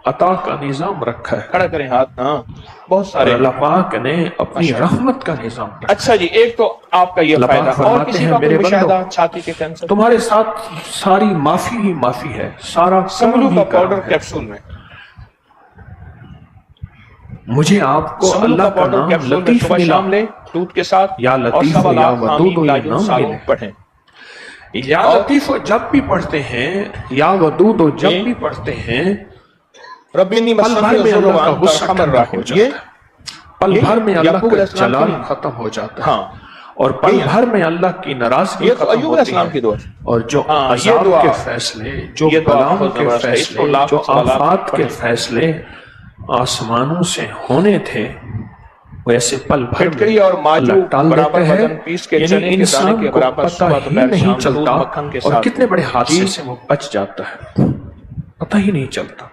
عطا کا نظام رکھا ہے، کھڑا کریں ہاتھ، ہاں بہت اور سارے ہیں، اللہ پاک نے اپنی ماشاءاللہ۔ رحمت کا نظام رکھا ہے۔ اچھا جی، ایک تو آپ کا یہ اللہ فائدہ، پاک اور فرماتے کسی ہیں کا کوئی میرے بندو، مشاہدہ چھاتی کے کینسر؟ تمہارے ساتھ ساری معافی ہی معافی ہے، سارا سملو کرم کا ہی کرم پاؤڈر ہے، کیپسول میں، مجھے آپ کو سملو کا اللہ کا پاؤڈر نام کیپسول میں لطیف صبح ملا، شام لیں دودھ کے ساتھ، یا اور لطیف سوا یا لاکھ ودود حامیم یہ لایون نام سارون ملے، پڑھیں۔ یا لطیف جب بھی پڑھتے ہیں، یا ودود جب جی، بھی پڑھتے ہیں، ربی انی پل بھر مسنی میں الضر اللہ کا وانت غصہ ارحم ٹھنڈا ہو الراحمین، جاتا ہے، پل یہ بھر میں اللہ یعقوب کا علیہ السلام کی جلال نہیں، ختم ہو جاتا ہے، ہاں اور پل یہ بھر میں اللہ کی ناراضگی یہ تو ختم ایوب علیہ ہوتی السلام ہے، کی دعا ہے، اور جو ہاں یہ عذاب دعا، کے فیصلے، جو یہ دعا بلاؤں بہت کے زبردست ہے، اس کو فیصلے، لاکھ جو سوا لاکھ آفات کے پڑھیں۔ فیصلے آسمانوں سے ہونے تھے، وہ ایسے پل بھر میں پھٹکری اور ماجو اللہ ٹال برابر دیتا ہے، وزن پیس کے یعنی چنے کے دانے انسان کے کو برابر پتہ صبح ہی دوپہر نہیں شام دودھ چلتا، مکھن کے اور ساتھ، کتنے بڑے حادثے جی، سے وہ بچ جاتا ہے، پتہ ہی نہیں چلتا۔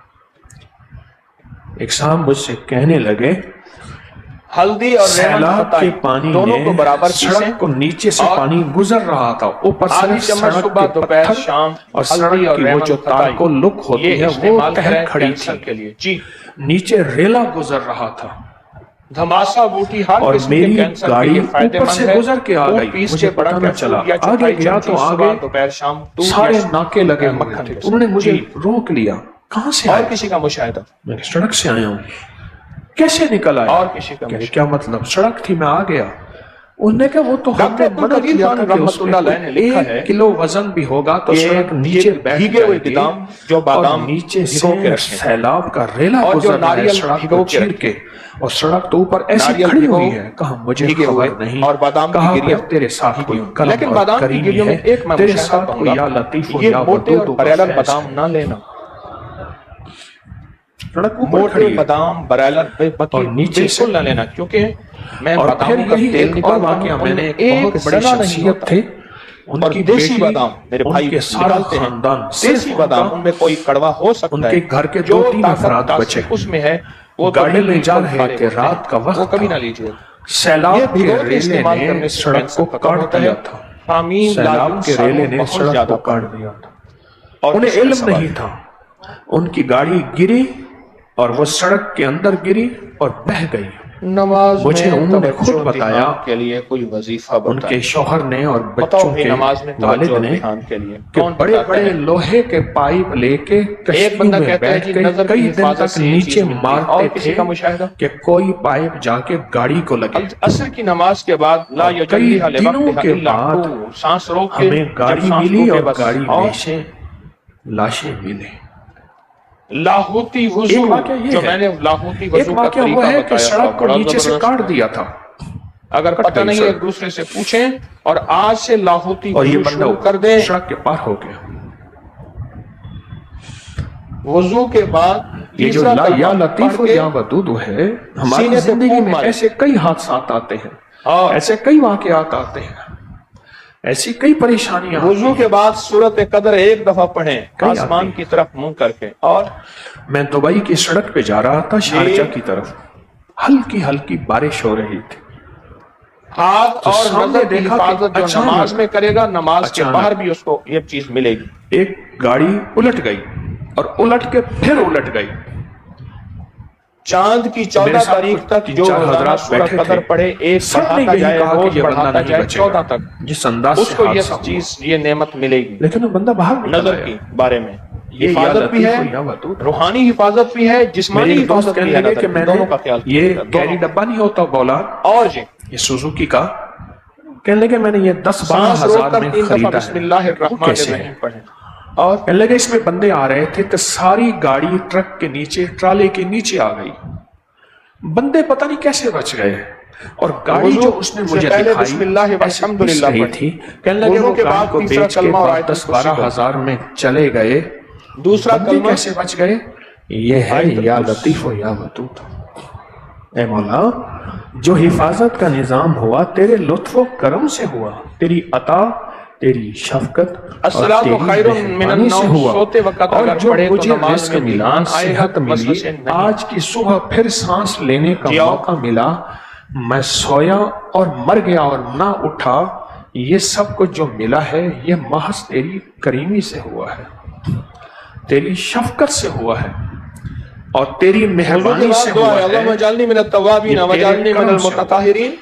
ایک صاحب مجھ سے کہنے لگے، ہلدی اور لیمن سیلاب خطائی کے پانی دونوں نے کو برابر پیسیں، سڑک کو نیچے سے اور پانی گزر رہا تھا، اوپر آدھی صرف چمچ سڑک صبح کے دوپہر پتھر شام اور ہلدی سڑک اور کی وہ لیمن جو خطائی، تارکو لک ہوتی یہ ہے وہ استعمال تہہ کریں کھڑی کینسر تھی، کے لیے، جی، نیچے ریلا گزر رہا تھا، دھماسا بوٹی ہر اور قسم کے میری کینسر کے گاڑی لیے فائدہ اوپر مند سے ہے، گزر کے آ دودھ گئی، پیس مجھے کے بڑا پتہ نہ کیپسول چلا، یا آگے چوتھائی گیا چمچی تو صبح آگے دوپہر شام دودھ سارے یا ناکے لگے ہوئے مکھن تھے، کے انہوں نے ساتھ، مجھے جی، روک لیا، کہاں سے اور آئے؟ کسی کا مشاہدہ، میں نے سڑک سے آیا ہوں، کیسے نکل آیا؟ اور کسی کا کہ مشاہدہ۔ کیا مطلب؟ سڑک تھی، میں آ گیا۔ انہوں نے کہا وہ تو ہم ڈاکٹر نے عبد منع القدیر کیا خان تھا کہ رحمت اس میں اللہ علیہ نے لکھا ہے 1 کلو وزن بھی ہوگا تو سڑک نیچے بیٹھ بھیگے ہوئے جائے گی، بادام جو اور بادام نیچے سے بھگو کے رکھیں، سیلاب کا ریلا اور جو گزر رہا ہے ناریل سڑک بھگو کو کے چیر رکھیں، کے، اور سڑک تو اوپر ایسی ناریل کھڑی بھگو ہوئی ہے۔ کہا مجھے بھیگے ہوئے، خبر نہیں، اور بادام کی کہا گریاں پھر تیرے ساتھ بھیگی کوئی ہوئی، کرم لیکن اور بادام کی کریمی گریوں میں ہے، ایک میں تیرے مشاہدہ ساتھ کہوں کوئی گا، یا لطیف و یہ یا موٹے اور ودود کا پریلل فیض بادام ہے۔ نہ لینا، سڑک اوپر موٹے کھڑی ہے بادام برائلر اور نیچے سے بالکل نہ لینا، کیونکہ میں اور پھر باداموں کا یہی تیل ایک اور نکالتا واقعہ ہوں، میں ان نے میں ایک بہت بڑی سنا نہیں شخصیت ہوتا، تھے ان اور کی دیسی بیٹی بادام میرے ان بھائی کے سارا نکالتے ہیں، خاندان دیسی بادام ان میں کوئی کڑوا ہو سکتا ان ہے، کے گھر کے جو 2-3 طاقت افراد تاثیر بچے اس میں ہے وہ تو گاڑی میں جا بالکل رہے فارغ تھے، ہوتے ہیں، رات کا وہ وقت کبھی تھا، نہ لیجیے۔ یہ سیلاب کے بھگو کے ریلے استعمال نے کرنے سے سڑک کو کینسر ختم کاٹ ہوتا دیا ہے، تھا، خامین سیلاب لاجون کے ریلے سالوں نے بہت سڑک زیادہ کو کم، کاٹ دیا تھا، اور انہیں کس کا علم سوال؟ نہیں تھا، ان کی گاڑی گری اور وہ سڑک کے اندر گری اور بہہ گئی۔ نماز مجھے میں انہوں نے خود توجہ بتایا، دھیان کے لیے کوئی وظیفہ ان کے بتائیں، شوہر نے اور بتاؤ بچوں بھی کے نماز میں والد توجہ نے، دھیان کے لیے کہ کون بڑے بتاتا بڑے ہے؟ لوہے کے پائپ لے کے ایک کشتیوں بندہ میں کہتا ہے بیٹھ جی کے نظر کی کئی دن حفاظت تک سے یہ نیچے چیز ملتی ہے، مارتے اور کسی تھے کا مشاہدہ؟ کہ کوئی پائپ جا کے گاڑی کو لگے، عصر کی نماز کے بعد لا اور کئی یجلیھا دنوں لوقتھا کے الا بعد هو، سانس روک کے ہمیں جب گاڑی سانس ملی روکے اور بس، گاڑی اور میں سے لاشیں ملے۔ لاہوتی ایک وضو، واقعہ یہ جو ہے، میں نے لاہوتی ایک وضو کا واقعہ وہ طریقہ ہے کہ بتایا تھا، سڑک کو بڑا نیچے سے زبردست کاٹ ہے، دیا تھا، اگر کٹ پتہ گئی نہیں سڑک، ایک دوسرے سے پوچھیں اور آج سے لاہوتی اور یہ وضو بندہ شروع کر دیں۔ سڑک کے پار ہو گیا۔ وضو کے بعد یہ جو تیسرا لا یا کلمہ لطیف پڑھ و کے یا ودود ہے، ہماری سینے پہ زندگی خوب میں مارے، ایسے کئی حادثات آتے ہیں، اور ایسے کئی واقعات آتے ہیں، ایسی کئی پریشانیاں آتی وضو کے ہیں، بعد سورۃ قدر ایک دفعہ پڑھیں کئی آتی آسمان ہیں۔ کی طرف منہ کر کے، اور میں دبئی کی سڑک پہ جا رہا تھا شارجہ کی طرف، ہلکی ہلکی بارش ہو رہی تھی، ہاتھ تو اور سامنے نظر کی دیکھا کہ حفاظت جو نماز میں کرے گا، نماز کے باہر بھی اس کو یہ چیز ملے گی۔ ایک گاڑی الٹ گئی اور الٹ کے پھر الٹ گئی۔ چاند کی میرے 14 ساتھ تاریخ کچھ تک 3-4 جو روزانہ حضرات سورہ بیٹھے قدر تھے، پڑھے، ایک سب نے بڑھاتا یہی جائے، کہا روز کہ یہ بندہ بڑھاتا نہیں جائے بچے 14 گا، تک، جس انداز اس سے کو یہ حادثہ ہوا، چیز، یہ نعمت ملے گی۔ لیکن وہ بندہ باہر نکل نظر آیا۔ کی بارے میں یہ یا حفاظت بھی لطیف ہے، و یا ودود۔ روحانی حفاظت بھی ہے، میرے جسمانی ایک دوست حفاظت کہنے بھی ہے، لگے کہ نظر میں کی، نے دونوں کا خیال یہ کیجیے گا، کیری دونوں۔ ڈبہ نہیں ہوتا بولا، اور جی یہ سوزوکی کا، کہنے لگے میں نے یہ 10-12 سانس روک ہزار کر میں 3 دفعہ خریدا بسم ہے، اللہ وہ الرحمن کیسے ہے؟ الرحیم پڑھیں، اور کہنے لگے اس میں بندے آ رہے تھے تو ساری گاڑی ٹرک کے نیچے، ٹرالے کے نیچے آ گئی، بندے پتہ نہیں کیسے بچ گئے، اور گاڑی وضو جو اس نے سے مجھے پہلے دکھائی بسم اللہ ایسے والحمد پس للہ رہی پڑھیں، تھی، کہنے لگے وضو وہ کے گاڑی بعد کو تیسرا بیچ کے کلمہ اور آیت 10-12 الکرسی پڑھیں۔ ہزار میں چلے گئے، دوسرا بندے کلمہ کیسے بچ گئے؟ یہ ہے آیت یا الکرسی۔ لطیف و یا ودود۔ اے مولا، جو حفاظت کا نظام ہوا تیرے لطف و کرم سے ہوا، تیری عطا، تیری شفقت اور الصلاۃ تیری خیر من مہربانی سے النوم، ہوا، سوتے وقت اور اگر جو پڑھے تو مجھے نماز رزق میں ملا، دھیان آئے گا، صحت ملی، وسوسے نہیں۔ آج کی صبح پھر سانس لینے کا جیو موقع ملا، میں سویا اور مر گیا اور نہ اٹھا، یہ سب کچھ جو ملا ہے یہ محض تیری کریمی سے ہوا ہے، تیری شفقت سے ہوا ہے، اور تیری وضو کے مہربانی سے بعد دعا ہوا ہے، ہے، اللہم اجعلنی من التوابین یہ تیرے واجعلنی من کرم سے ہوا۔ المتطہرین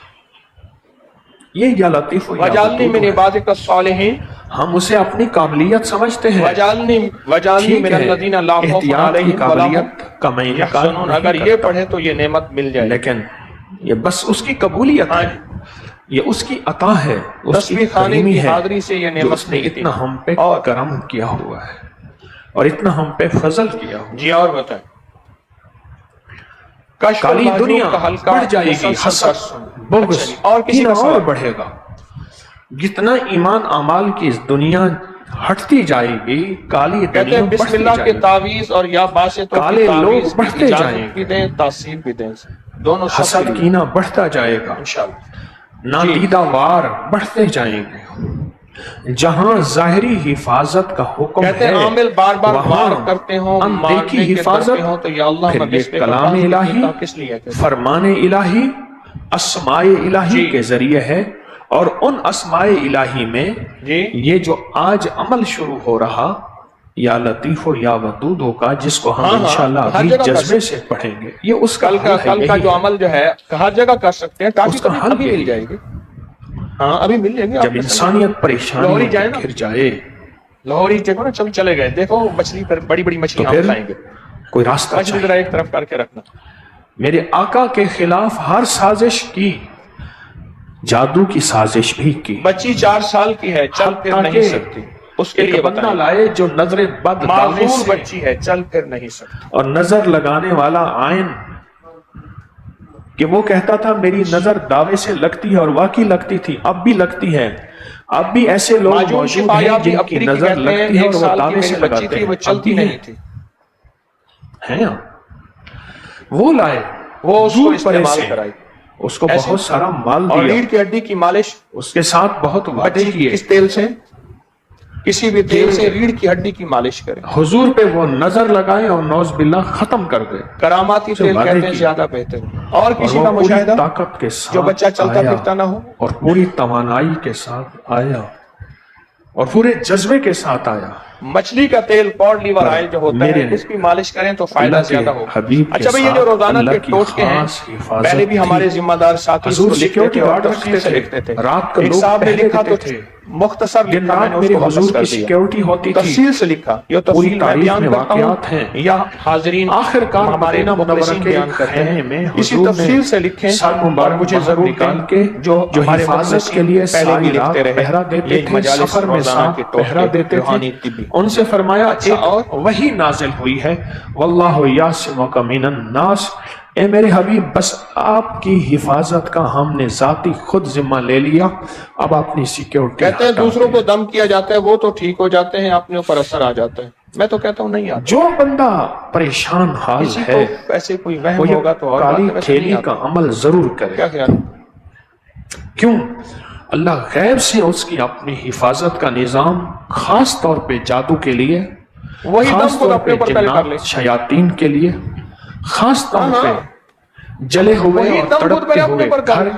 یہ یا لطیف و یا واجعلنی ودود من ہے۔ عبادک الصالحین ہم اسے اپنی قابلیت سمجھتے ہیں، واجعلنی ٹھیک من ہے، الذین لا خوف احتیاط کی علیہم ولا هم قابلیت کا میں انکار یحزنون، نہیں اگر یہ کرتا، پڑھے تو یہ نعمت مل جائے۔ لیکن یہ بس اس کی قبولیت ہاں ہے، یہ اس کی عطا ہے، اس کی تسبیح خانے کریمی کی ہے، حاضری سے یہ جو نعمت اس نے ملتی اتنا ہم پہ اور کرم کیا ہوا ہے اور اتنا ہم پہ فضل کیا ہوا ہے۔ جی اور بتائیں، کشف کالی المحجوب دنیا کا حلقہ بڑھ جائے گی، مسلسل حسد، اچھا بغض، جی، اور کسی کینہ کا اور سوال؟ بڑھے گا، جتنا ایمان اعمال کی اس دنیا ہٹتی جائے گی، کالی کہتے دنیا ہیں بسم بڑھتی اللہ جائے کے گی، تعویذ اور یا باسطوں کی کالے لوگ تعویذ کی بڑھتے جائیں اجازت بھی گے، دیں، تاثیر بھی دیں، دونوں سب حسد کے لیے کینہ بڑھتا جائے گا، انشاءاللہ۔ نادیدہ وار بڑھتے جائیں گے، جہاں ظاہری حفاظت کا حکم کہتے ہے ہیں عامل بار بار وہاں وار کرتے ہوں، اندیکھی مارنے کے حفاظت، کرتے ہوں تو یا اللہ پھر میں یہ بسم کا کلام بعض الہی، کتنا کس لیے کہتے ہیں؟ فرمان الہی، اسماء الہی جی کے ذریعے ہے، اور ان اسماء الہی میں جی یہ جو آج عمل شروع ہو رہا یا لطیف و یا ودود کا، جس کو ہم ہاں انشاءاللہ ہر ابھی جگہ کر جذبے سکتے سے پڑھیں گے، یہ اس کا کل حل ہے، کا یہی جو ہے، عمل جو ہے ہر جگہ کر سکتے ہیں، کافی اس کا حل ابھی مل یہی جائے ہے۔ گی، ہاں ابھی مل جائیں گے۔ جب انسانیت پریشانیوں لاہوری میں جائے نا، گھر جائے لاہوری دیکھو نا، چلے گئے، دیکھو مچھلی پر بڑی بڑی تو مچھلی ہم پھر کھائیں گے، کوئی راستہ مچھلی ذرا چاہیے۔ ایک طرف کر کے رکھنا۔ میرے آقا کے خلاف ہر سازش کی، جادو کی سازش بھی کی، بچی 4 سال کی ہے، چل پھر حتیٰ نہیں کہ سکتی، اس کے ایک لیے بندہ بتائیں، لائے جو نظر بد دانے معذور سے، بچی ہے، چل پھر نہیں سکتی، اور نظر لگانے والا آئین کہ وہ کہتا تھا میری نظر دعوے سے لگتی ہے، اور واقعی لگتی تھی، اب بھی لگتی ہے، اب بھی ایسے لوگ معجون موجود شفا ہیں یاب بھی جن کی افریقی نظر کہتے ہیں، لگتی ہے 1 اور وہ سال کی دعوے میری سے بچی لگاتے تھی، ہیں، وہ اب چلتی بھی نہیں تھی، ہیں۔ وہ لائے وہ اس کو دور پرے استعمال سے، کرائی، اس کو بہت سارا مال اور دیا، ریڑھ کی ہڈی کی مالش اس کے ساتھ بہت وعدے بچی کیے، کس تیل سے؟ کسی بھی تیل سے ریڑھ کی ہڈی کی مالش کریں، حضور پہ وہ نظر لگائے اور نوز باللہ ختم کر دے، کراماتی سے تیل وعدے کہتے ہیں کیے، زیادہ بہتر، اور کسی وہ کا پوری مشاہدہ طاقت کے ساتھ جو بچہ چلتا آیا پھرتا نہ ہو، اور پوری توانائی کے ساتھ آیا اور پورے جذبے کے ساتھ آیا۔ مچھلی کا تیل کارڈ لیور آئل جو ہوتا ہے اس کی مالش کریں تو فائدہ اللہ کے زیادہ ہوگا۔ حبیب کے اچھا بھئی، یہ جو ساتھ روزانہ اللہ کے کی ٹوٹکے ہیں خاص حفاظت پہلے بھی ہمارے تھی۔ ذمہ دار ساتھی اس حضور کو لکھتے سیکیورٹی تھے اور گارڈ تفصیل رکھتے سے تھے، لکھتے تھے، رات کو ایک لوگ صاحب نے پہرے لکھا تو دیتے تھے، مختصر دن لکھا، میں نے رات اس میرے کو حضور واپس کی کر دیا، سیکیورٹی ہوتی تھی، تفصیل سے لکھا، یہ پوری تفصیل میں تاریخ بیان میں کرتا واقعات ہیں۔ ہوں یا حاضرین آخر کار ہمارے مدینہ منورہ مخلصین کے بیان ایک کرتے خیمے ہیں، میں اسی حضور نے تفصیل سے لکھیں سر اور مبارک مجھے باہر ضرور نکال دیں کے جو ہمارے حفاظت کے مخلصین لیے پہلے بھی ساری رات لکھتے رہے، پہرا دیتے یہ تھے، مجالس سفر میں روزانہ کے ساتھ پہرا ٹوٹکے دیتے تھے، روحانی طبی۔ ان سے فرمایا اچھا، ایک اور وحی نازل ہوئی ہے، واللہ یعصمک من الناس، اے میرے حبیب بس آپ کی حفاظت کا ہم نے ذاتی خود ذمہ لے لیا، اب اپنی سیکیورٹی کہتے ہیں ہٹا دوسروں دیں۔ کو دم کیا جاتا ہے وہ تو ٹھیک ہو جاتے ہیں، اپنے اوپر اثر آ جاتا ہے، میں تو کہتا ہوں نہیں آتا، جو بندہ پریشان حال کسی ہے کو ایسے کوئی وہ وہم یہ ہوگا تو اور بات کالی ہے، ویسے نہیں تھیلی آتا۔ کا عمل ضرور کرے۔ کیا خیال؟ کیوں؟ اللہ غیب سے اس کی اپنی حفاظت کا نظام خاص طور پہ جادو کے لیے، وہی خاص دم خود طور اپنے پہ اوپر پہلے کر لے، جنات شیاطین کے لیے، خاص طور ہاں، پہ جلے ہوئے وہی اور دم خود تڑپتے پہلے اپنے ہوئے اوپر کر گھر لے،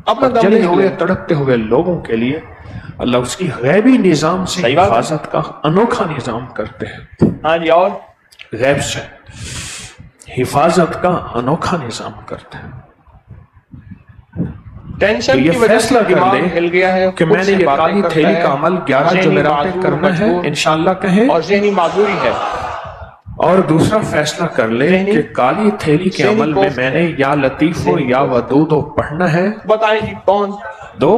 اپنا اور دم جلے نہیں ہوئے لے۔ تڑپتے ہوئے لوگوں کے لیے اللہ اس کی غیبی نظام سے صحیح بات ہے۔ حفاظت کا انوکھا نظام کرتے ہیں، ہاں جی، اور غیب سے حفاظت کا انوکھا نظام کرتے ہیں۔ ٹینشن یہ کی وجہ سے فیصلہ کر دماغ لے ہل گیا ہے، کہ خود میں سے نے یہ باتیں کالی کرتا تھیلی ہے، کا عمل 11 ذہنی جمعرات پہ معذور کرنا ہے، مجبور انشاءاللہ کہیں، اور ذہنی معذوری ہے، اور دوسرا فیصلہ کر لے ذہنی- کہ کالی تھیلی کے ذہنی عمل میں کوفت میں نے یا لطیف ذہنی یا کوفت۔ ودود پڑھنا ہے، بتائیں جی کون؟ دو،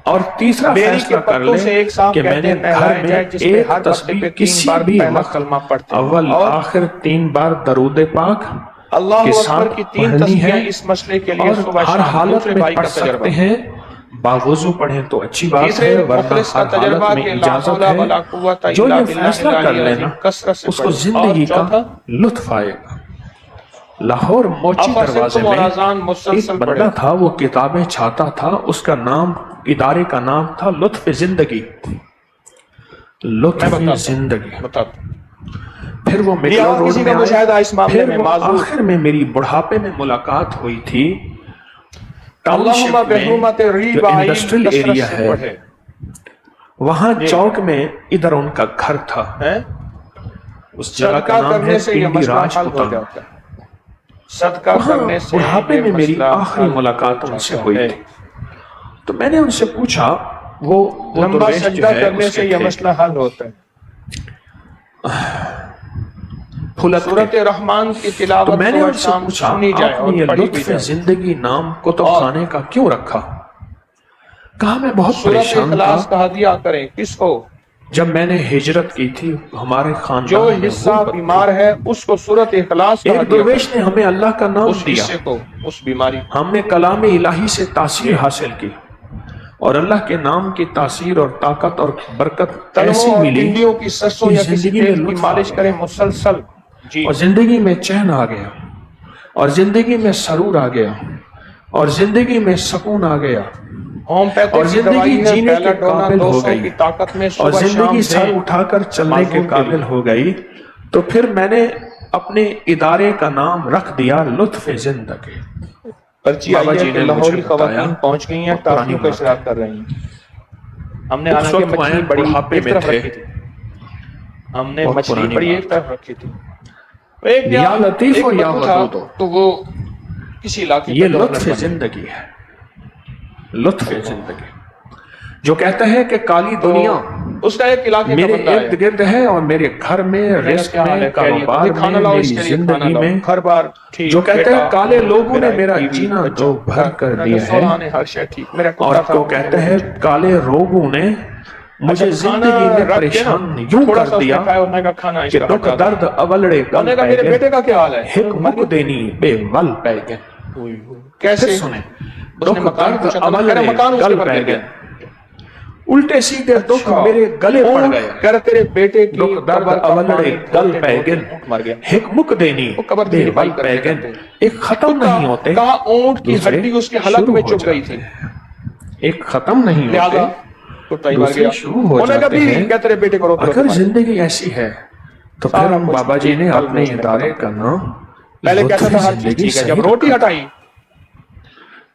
اور تیسرا بیری فیصلہ کے کر پتوں لے سے ایک صاحب کہ میں کہتے نے ہیں گھر پہلائے میں جائے جس پہ ایک ہر پتے تسبیح پہ 3 کسی بار بھی پہلا وقت کلمہ پڑھتے ہیں، اول اور آخر 3 بار درود پاک اللہ کے اکبر ساتھ کی 3 پڑھنی ہے، تسبیحیں اس مسئلے کے لیے اور صبح ہر شام، حالت دوسرے میں بھائی پڑھ کا تجربہ، سکتے ہیں، باوضو پڑھیں تو اچھی بات تیسرے ہے، ورنہ مخلص کا ہر حالت تجربہ میں کہ لا اجازت حول ہے، ولا قوت جو الا یہ باللہ فیصلہ کر العلی لینا العظیم کثرت سے اس کو پڑھیں۔ زندگی اور کا چوتھا، لطف آئے گا۔ لاہور موچی افرسلتم دروازے اور میں اذان ایک مسلسل بندہ پڑھیں۔ تھا، وہ کتابیں چھاتا تھا، اس کا نام، ادارے کا نام تھا لطف زندگی، میں لطف بتاتا ہوں، زندگی۔ بتاتا ہوں۔ پھر وہ یہ مکلو اور روڈ کسی میں کا مشاہدہ اس آئے، معاملے پھر میں وہ معذور۔ آخر میں میری بڑھاپے میں ملاقات ہوئی تھی ٹاؤن اللہم شپ میں، بحرمت جو ریب آئین انڈسٹریل کثرت ایریا سے ہے، پڑھے۔ وہاں چوک میں ادھر ان کا گھر تھا، ہیں؟ اس جگہ صدقہ کا نام کرنے ہے سے یہ پنڈی مسئلہ راج حل ہو پوتان۔ جاتا ہے، صدقہ وہاں کرنے سے بڑھاپے یہ میں میری مسئلہ آخری حل ہو ملاقات ان سے جاتا ہوئی ہے۔ تھی، تو میں نے ان سے پوچھا، وہ لمبا درویش جو سجدہ ہے کرنے اس سے کے یہ تھے، مسئلہ حل ہوتا ہے۔ پھلت کے، سورۃ رحمان کی تو تلاوت میں نے صبح ان سے شام پوچھا سنی جائے آپ اور نے یہ پڑھی بھی لطف جائے۔ زندگی نام کتب اور خانے کا کیوں رکھا؟ کہا میں بہت سورۃ پریشان تھا، اخلاص کا ہدیہ کریں کس کو؟ جب میں نے ہجرت کی تھی ہمارے جو خاندان میں حصہ غربت تھی، بیمار ہے اس کو سورۃ اخلاص کا ایک ہدیہ درویش کریں، نے ہمیں اللہ کا نام اس دیا، حصے کو، اس بیماری کو۔ ہم نے کلام الہی سے تاثیر حاصل کی، اور اللہ کے نام کی تاثیر اور طاقت اور برکت تلووں ایسی اور ملی پنڈیوں کی سرسوں کہ یا کسی زندگی میں تیل کی لطف آ مالش گیا، کریں مسلسل، جی، اور زندگی میں چین آ گیا، اور زندگی میں سرور آ گیا، اور زندگی میں سکون آ گیا، ہومیوپیتھی اور کی زندگی دوائی ہے جینے کے بیلاڈونا قابل ہو 200 گئی، کی طاقت میں اور صبح شام زندگی سر دیں اٹھا کر چلنے کے معذور کے قابل لیے۔ ہو گئی، تو پھر میں نے اپنے ادارے کا نام رکھ دیا لطف زندگی۔ پرچی بابا آئی ہے جی کہ نے لاہوری مجھے بتایا، خواتین پہنچ گئی ہیں، اور پرانی ٹافیوں کا بات اشراق ہے، کر رہی ہیں۔ ہم نے اس حالانکہ وقت مچھلی میں بڑی بڑھاپے ایک میں طرف تھے، رکھی تھی، ہم نے بہت مچھلی پرانی بڑی بات ایک طرف رکھی تھی، ایک یا لطیف ایک ہو یا بندو تھا ودود ہو، تو وہ کسی علاقے یہ کا گورنر لطف بن گیا۔ زندگی ہے، لطف زندگی، جو کہتا ہے کہ کالی دنیا اس کا ایک علاقے کا میرے بندہ ہے، ارد گرد ہے، اور میرے گھر میں، رزق کیا حال میں، ہے، خیریت؟ کاروبار کھانا میں، لاؤ، میری اس کے لیے کھانا زندگی لاؤ، میں، گھر بار ٹھیک، جو کہتا ہے بیٹا، کالے لوگوں نے ایک میرا بیوی، جینا بچہ، دو بھر کر میں دیا نے ہے، سورانے ہر شے ٹھیک، میرا اور کتا تھا، کو کہتا ہے کالے روگوں نے مجھے اچھا، کھانا زندگی میں رکھ کے نا، پریشان یوں تھوڑا کر سا اس دیا نے کھایا، انہوں نے کہا کھانا اس کہ کا دکھ ہٹ جاتا ہے۔ درد اولڑے انہوں گل نے کہا پہ میرے گئے، بیٹے کا کیا حال ہے؟ ہک مک دینی بے ول پہ گئے۔ پھر کیسے؟ سنیں، اس نے دکھ مکان درد پوچھا تھا، کہہ اولڑے رہا مکان اس کے گل بھر پہ کے گئے، گئے۔ الٹے سیدھے دکھ میرے گلے پڑ گئے کر تیرے بیٹے کی دکھ درد اولڑے گل پیگن ایک مک دینی دیر ول پیگن ایک ختم نہیں ہوتے کہا اونٹ کی ہڈی اس کے حلق میں چپ گئی تھی، ایک ختم نہیں ہوتے دوسرے شروع ہو جاتے ہیں۔ کیا تیرے بیٹے کو روک اگر زندگی ایسی ہے تو پھر ہم بابا جی نے اپنے ادارے کا نام پہلے کہتا تھا ہر چیز ٹھیک ہے، جب روٹی ہٹائی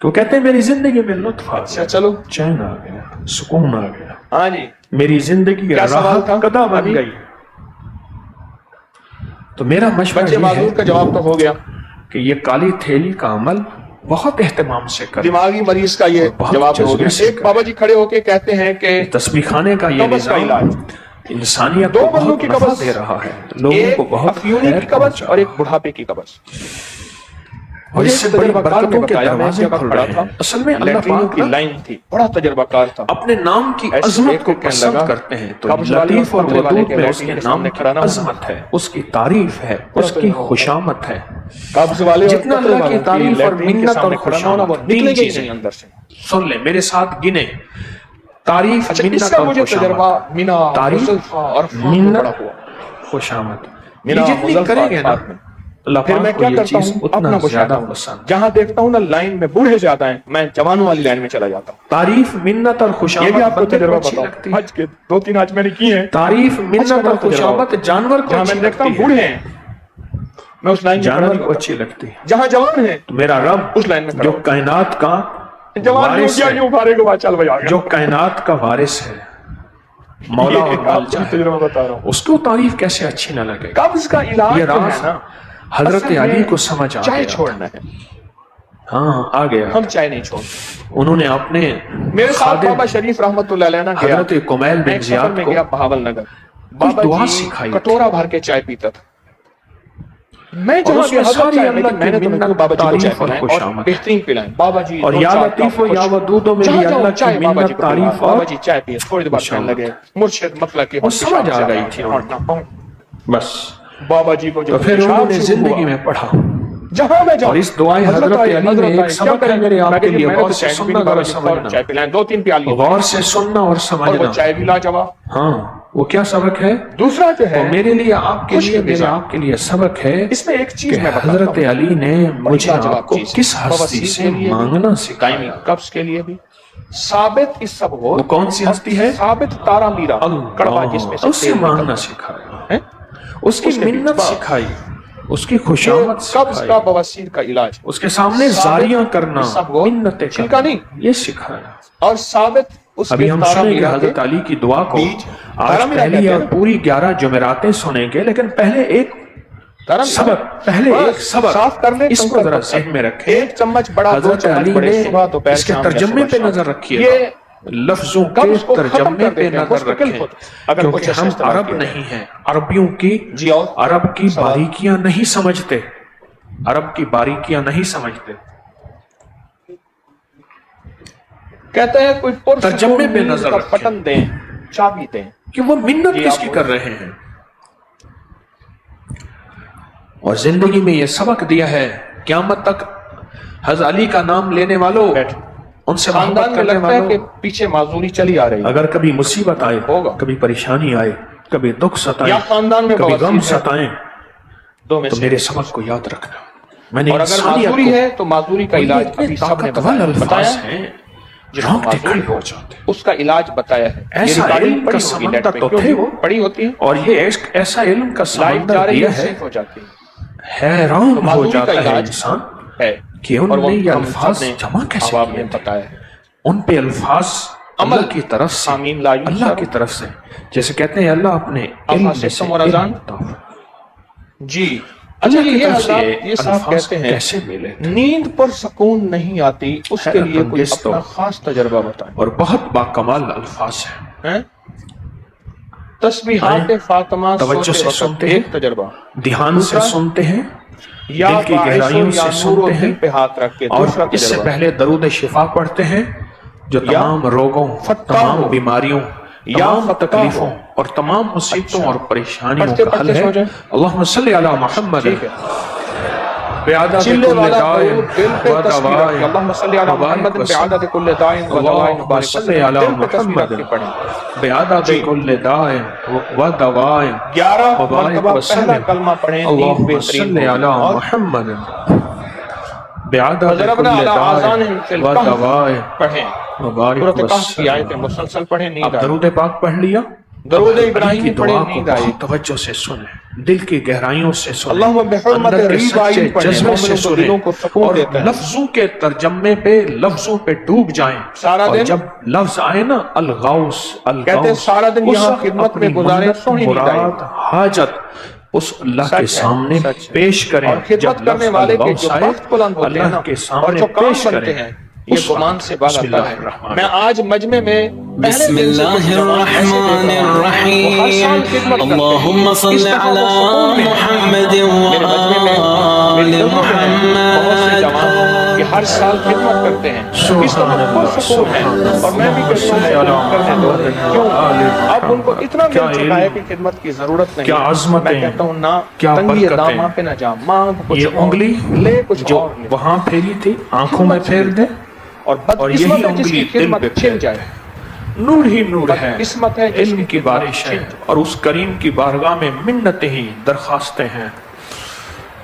تو کہتے ہیں میری زندگی میں لطف آ گیا، چلو چین آ گیا، سکون آ گیا، ہاں جی میری زندگی راحت قدا بن گئی۔ تو میرا مشورہ بچے یہ معذور کا ہے جواب تو ہو گیا کہ یہ کالی تھیلی کا عمل بہت اہتمام سے کریں۔ دماغی مریض کا یہ بہت جواب ہو جذبے گیا۔ سے ایک بابا جی کھڑے ہو کے کہتے ہیں کہ تسبیح خانے کا یہ قبض کا نظام علاج، انسانیت دو کو بندوں بہت کی نفع قبض، دے رہا ہے، لوگوں ایک کو بہت افیونی کی خیر قبض پہنچا اور ایک بڑھاپے کی قبض۔ اور اس سے بڑی برکتوں کے بتایا، میں دروازے جگہ کھل کھڑا رہے تھا، ہیں۔ اصل میں اللہ لیٹرینوں پاک کی لائن تھی، بڑا تجربہ کار تھا، اپنے نام کی ایسے عظمت دیکھ کو کے کہنے پسند لگا، کرتے ہیں تو قبض والے لطیف اور پتھرے والے ودود کے میں اس لیٹرین کے کے نام سامنے کی کھڑا نہ ہونا۔ عظمت ہے، اس کی تعریف ہے، اس کی خوشامت ہے۔ قبض والے اور جتنا پتھرے اللہ کی والوں تعریف اور لیٹرین کے منت اور سامنے کھڑا نہ ہونا، وہ خوشامت، تین نکلے گی چیزیں نہیں اندر سے۔ سن لیں میرے ساتھ گنے، تعریف، اچھا اس منت کا اور مجھے تجربہ خوشامت۔ مینا تعریف، مزدلفہ اور بڑا منت، ہوا، خوشامت، مینا یہ جتنی مزدلفہ کریں گے نا عرفات میں۔ اللہ پھر میں پاک کو کیا یہ کرتا چیز ہوں، اتنا اپنا زیادہ گشاتا ہوں، پسند۔ جہاں دیکھتا ہوں نا لائن میں بوڑھے زیادہ ہیں، میں جوانوں والی لائن میں چلا جاتا ہوں۔ تعریف، منت اور یہ بھی خوشامت آپ کو بندے کو تجربہ اچھی بتاؤ، لگتی ہے۔ حج کے 2-3 حج میں نے کی ہیں، تعریف، منت اور تجربہ خوشامت جانور کو جہاں اچھی میں دیکھتا ہوں لگتی بوڑھے ہے، ہیں، میں اس لائن میں کھڑا جانور نہیں کو ہوتا۔ اچھی لگتی ہے۔ جہاں جوان ہیں تو میرا رب اس لائن میں کھڑا جو ہوتا کائنات کا ہوں۔ جوان نہیں ہو وارث گیا، ہے، یوں بھارے کو بات چل بھائی آ گیا۔ جو کائنات کا وارث ہے، مولا اور یہ آپ مالجا کو ہے، تجربہ بتا رہا ہوں۔ اس کو تعریف کیسے اچھی نہ لگے؟ قبض کا علاج یہ جو ہے راز نا، حضرت اصل علی میں کو سمجھ آ چائے گیا۔ چھوڑنا ہے، ہاں آ گیا۔ ہم چائے نہیں چھوڑتے۔ انہوں نے اپنے میرے ساتھ خادم بابا شریف رحمت اللہ علیہ گیا، حضرت کمیل میں بن ایک سفر زیاد میں کو گیا بہاول نگر، کچھ بابا دعا جی سکھائی تھی، کٹورا بھر کے چائے پیتا تھا۔ میں اور جہاں اس گیا میں حضرت ساری چائے اللہ میں نے کی تو منت، بابا جی کو چائے تعریف اور پلائیں اور خوشامد ہے۔ بہترین پلائیں، بابا جی اور دو یا چار لطیف کپ و یا خوش۔ ودودوں میں جہاں بھی جاؤ اللہ کی چائے بابا جی منت، کو پلائیں، تعریف اور بابا جی چائے پیے، تھوڑی دیر بعد کہنے خوشامد۔ لگے مرشد مطلب کہ وہ سمجھ آ گئی تھی ان کو۔ بس بابا جی کو تو جب پھر انہوں پیشاب نے شروع زندگی ہوا، میں پڑھا۔ جہاں میں جاؤں اور اس دعائے حضرت علی میں ایک سبق ہے میرے آپ کے لیے، غور سے سننا ذرا سمجھنا، چائے پلائیں 2-3 پیالی، غور سے سننا اور اور وہ سمجھنا۔ چائے بھی لاجواب۔ ہاں وہ کیا سبق ہے؟ دوسرا جو ہے وہ میرے لیے، آپ کے خوش لیے، میرے مزاج۔ آپ کے لیے سبق ہے اس میں ایک چیز کہ میں بتاتا حضرت ہوں، علی نے مجھے لاجواب آپ کو چیز، کس ہستی بواسیر سے کے لیے بھی، مانگنا دائمی سکھایا۔ قبض کے لیے بھی ثابت اس سب ہو، وہ کون سی ہستی ہے؟ ثابت تارا میرا کڑوا، جس میں اس سے تیل مانگنا نکلتا سکھایا، ہے، اس کی اس کے منت بیچ سکھائی، اس کی یہ خوشامد قبض سکھائی، کا بواسیر کا علاج، اس کے سامنے ثابت زاریاں کرنا، اس سب ہو، منتیں چھلکا کرنا، نہیں، یہ سکھایا۔ اور ثابت اس ابھی کے ہم تارا سنیں گے میرا کے حضرت علی کی دعا کو، بیچ، آج تارا میرا پہلی کہتے اور ہیں نا، پوری 11 جمعراتیں سنیں گے، لیکن پہلے ایک تارا میرا، سبق، پہلے بس ایک سبق، صاف کر لیں، اس کو کنکر ذرا پتھر، ذہن میں رکھیں۔ 1 چمچ بڑا، 2 حضرت چمچ علی بڑے، نے صبح دوپہر اس کے شام یا ترجمے صبح پہ شام۔ نظر رکھیے یہ گا، لفظوں کے قبض کو ختم ترجمے کر پہ دیتے ہیں، نظر مستقل رکھیں، خود، اگر کیونکہ کچھ ہم استعمال عرب کیا جائے۔ نہیں ہیں، عربیوں کی، جی اور عرب کی سوال۔ باریکیاں نہیں سمجھتے، عرب کی باریکیاں نہیں سمجھتے۔ کہتے ہیں کوئی ترجمے پہ نظر کا رکھیں بٹن دیں، چابی دیں، کہ وہ منت جی کس آپ کی کر رہے ہیں۔ اور زندگی میں یہ سبق دیا ہے، قیامت تک حضرت علی کا نام لینے والوں، ان سے خاندان محبت میں کرنے لگتا ہے والوں، کہ پیچھے معذوری چلی آ رہی ہے، اگر کبھی مصیبت آئے، ہوگا، کبھی پریشانی آئے، کبھی دکھ ستائے، یا خاندان میں کبھی غم بواسیر ہے، ستائیں، دو میں تو سے، میرے سبق کو یاد رکھنا۔ میں نے اور اگر انسانیت معذوری کو، ہے تو معذوری کا علاج اتنے ابھی سب نے طاقتور الفاظ بتایا، ہیں، جس کو رونگٹے معذوری کھڑے ہو ہو جاتے ہیں۔ اس کا علاج بتایا ہے۔ یہ ایسا ریکارڈنگ علم کا پڑی ہوگی نیٹ سمندر پہ، تو کیوں تھے وہ، پڑی ہوتی ہے، اور یہ ایسا علم کا لائف سمندر جا رہی دیا ہے، ہے، سیف ہو جاتی ہے، حیران تو ہو معذوری کا جاتا ہے علاج انسان ہے، کہ اور انہوں وہ نے یہ ہم الفاظ سب نے جمع کیسے عوام کیے نے تھے۔ بتایا ہے۔ ان پہ الفاظ عمل اللہ کی طرف سے، آمین لا یوسر، اللہ کی طرف سے، جیسے کہتے ہیں اللہ اپنے علم میں سے افاسم اور اذان، جی اللہ اچھا کی یہ طرف سے حضرات یہ صاحب الفاظ کہتے ہیں کیسے ملے تھے؟ نیند پر سکون نہیں آتی، اس کے لیے کوئی انگیز تو، اپنا خاص تجربہ بتائیں۔ اور بہت باکمال الفاظ ہیں، تسبیحات فاطمہ توجہ سوتے سے وقت سنتے ایک ہیں، تجربہ، دھیان سے دوسرا، سنتے ہیں، یا دل کی باعث گہرائیوں یا سے نور و سنتے ہیں، دل پہ ہاتھ رکھ کے، اور دوسرا اس سے تجربہ، پہلے درود شفا پڑھتے ہیں جو یا تمام روگوں، فتح تمام ہو، بیماریوں، یا تمام فتح تکلیفوں ہو، اور تمام مصیبتوں اچھا، اور پریشانیوں پڑھتے کا حل پڑھتے ہے۔ سو جائیں، اللہم صلی علی محمد ٹھیک ہے۔ بعادت چلے کل والا دائن درود دل پہ و تصویر دوائن رکھے اللہم صلی علی محمد بعادت کل دائن و دوائن اللہم صلی علی دل پہ تصویر محمد رکھ کے پڑھیں بعادت کل دائن و دوائن 11 وبارک مرتبہ پہلا وسلم کلمہ پڑھیں نیند اللہم بہترین صلی علی ہوگی اور محمد بعادت فضربنا کل علی دائن آذانہم فی و الکہف دوائن پڑھیں وبارک سورۃ کہف کی وسلم. آیتیں مسلسل پڑھیں نیند اب آئے درود پاک پڑھ لیا. درود اب علی ابراہیمی کی پڑھیں دعا کو نیند آئے بہت توجہ سے سنیں، دل کی گہرائیوں سے سنیں، اللہم بحرمت اندر کے ریبائن سچے پڑھیں جذبے سے مومنوں کو سنیں دلوں کو سکون اور دیتا ہے لفظوں کے ترجمے پہ لفظوں پہ ڈوب جائیں. سارا اور دن جب لفظ آئے نا الغوث کہتے ہیں الغوث سارا دن اس یہاں وقت خدمت میں اپنی گزاریں منت سونی نیند آئے مراد حاجت اس اللہ کے سامنے پیش کریں. اور خدمت جب کرنے لفظ والے کے الغوث جو آئے بخت بلند ہوتے ہیں اللہ نا کے اور سامنے جو کام پیش بنتے کریں. ہیں یہ گمان سے بالا بسم تر اللہ ہے. الرحمن میں آج مجمع میں بسم اللہ الرحمن الرحیم اللہم صل علی محمد وآل محمد. یہ ہر سال خدمت کرتے ہیں اس کا بہت سکون ہے اور میں بھی کہتا ہوں کرنے دو. کیوں؟ اب ان کو اتنا مل چکا ہے کہ خدمت کی ضرورت نہیں. کیا عظمتیں، میں کہتا ہوں نہ کیا تنگی برکتیں. داماں پہ نہ جا، مانگ کچھ یہ اور، انگلی لے کچھ جو اور لے. وہاں پھیری تھی آنکھوں میں پھیر دیں اور اور یہی بدقسمت ہے جس انگلی کی دل خدمت پہ چھن پھیر جائے. نور ہی نور ہے، بدقسمت ہے جس علم کی بارش ہے اور اس کریم کی بارگاہ میں منتیں ہی درخواستیں ہیں.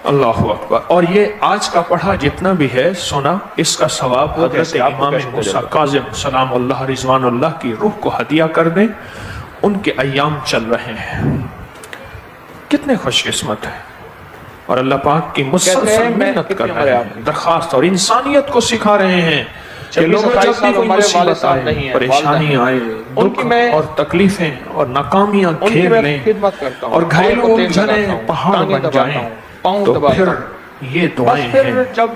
اللہ اکبر. اور یہ آج کا پڑھا جتنا بھی ہے سنا، اس کا ثواب حضرت امام موسیٰ کاظم سلام اللہ رضوان اللہ کی روح کو ہدیہ کر دیں. ان کے ایام چل رہے ہیں، کتنے خوش قسمت ہیں. اور اللہ پاک کی مسلسل محنت کر رہے ہیں، درخواست اور انسانیت کو سکھا رہے ہیں کہ لوگوں جب بھی کوئی مصیبت آئے، پریشانی آئے، دکھ اور تکلیفیں اور ناکامیاں گھیر لیں اور گھریلو الجھنیں پہاڑ بن جائیں، تو پھر یہ دعائیں ہیں،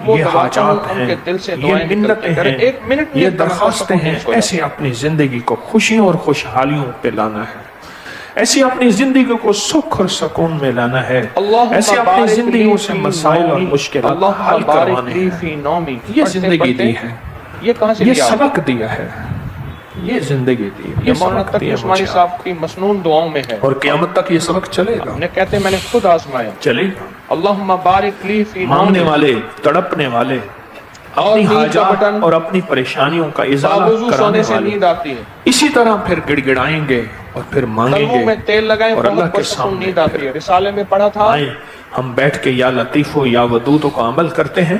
یہ حاجات ہیں، یہ منتیں ہیں، یہ درخواستیں ہیں. ایسے اپنی زندگی کو خوشیوں اور خوشحالیوں پہ لانا ہے، ایسی اپنی زندگی کو سکھ اور سکون میں لانا ہے، ایسے اپنی زندگیوں سے مسائل اور مشکلات حل کروانے ہیں. یہ زندگی دی ہے، یہ کہاں سے یہ لیا؟ سبق دیا ہے، یہ زندگی دی ہے، یہ مولانا تقی عثمانی صاحب کی مسنون دعاؤں میں ہے اور قیامت تک یہ سبق چلے گا. نے کہتے ہیں میں نے خود آزمایا. چلے گا. اللہم بارک لی فی مانگنے نومی والے، تڑپنے والے، اپنی حاجات اور اپنی پریشانیوں کا ازالہ باوضو کرانے سونے سے والے نیند آتی ہے. اسی طرح پھر گڑ گڑائیں گے اور پھر مانگیں قلبوں میں گے تیل لگائیں اور اللہ بہت کے پرسکون سامنے نیند آتی ہے. رسالے میں پڑھا تھا آئیں ہم بیٹھ کے یا لطیفو یا ودودو کو عمل کرتے ہیں.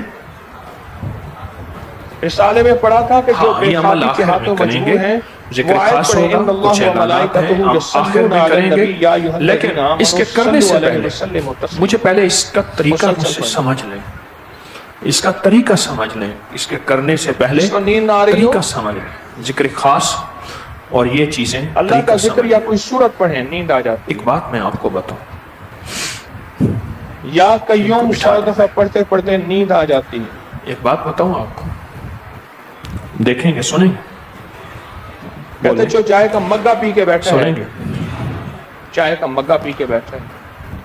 رسالے میں پڑھا تھا کہ جو ہاں، بے یہ عمل خوابی کے آخر ہاتھوں میں کریں مجبور گے. ہیں ذکر وہ آیت خاص پڑھیں ہوگا، ان اللہ کچھ و اعلانات ہیں، ملائکتہ ہم یصلون آخر میں علی کریں النبی یا گے. ایھا لیکن الذین آمنوا اس کے کرنے سے صلوا علیہ پہلے وسلموا تسلیما. مجھے پہلے اس کا طریقہ مسلسل مجھ سے پڑھیں. سمجھ لیں، اس کا طریقہ سمجھ لیں. اس کے کرنے سے پہلے جس کو نیند نہ آ رہی ہو طریقہ سمجھ لیں. ذکر خاص اور یہ چیزیں اللہ کا طریقہ ذکر سمجھ یا لیں. کوئی سورت پڑھیں نیند آ جاتی ایک بات میں آپ کو بتاؤں، ہے. یا قیوم 100 دفعہ پڑھتے پڑھتے نیند آ جاتی ہے. ایک بات بتاؤں آپ کو، دیکھیں گے، سنیں گے، کہتے جو چائے کا مگا پی کے بیٹھا سنیں ہے، گے. چائے کا مگا پی کے بیٹھا ہے،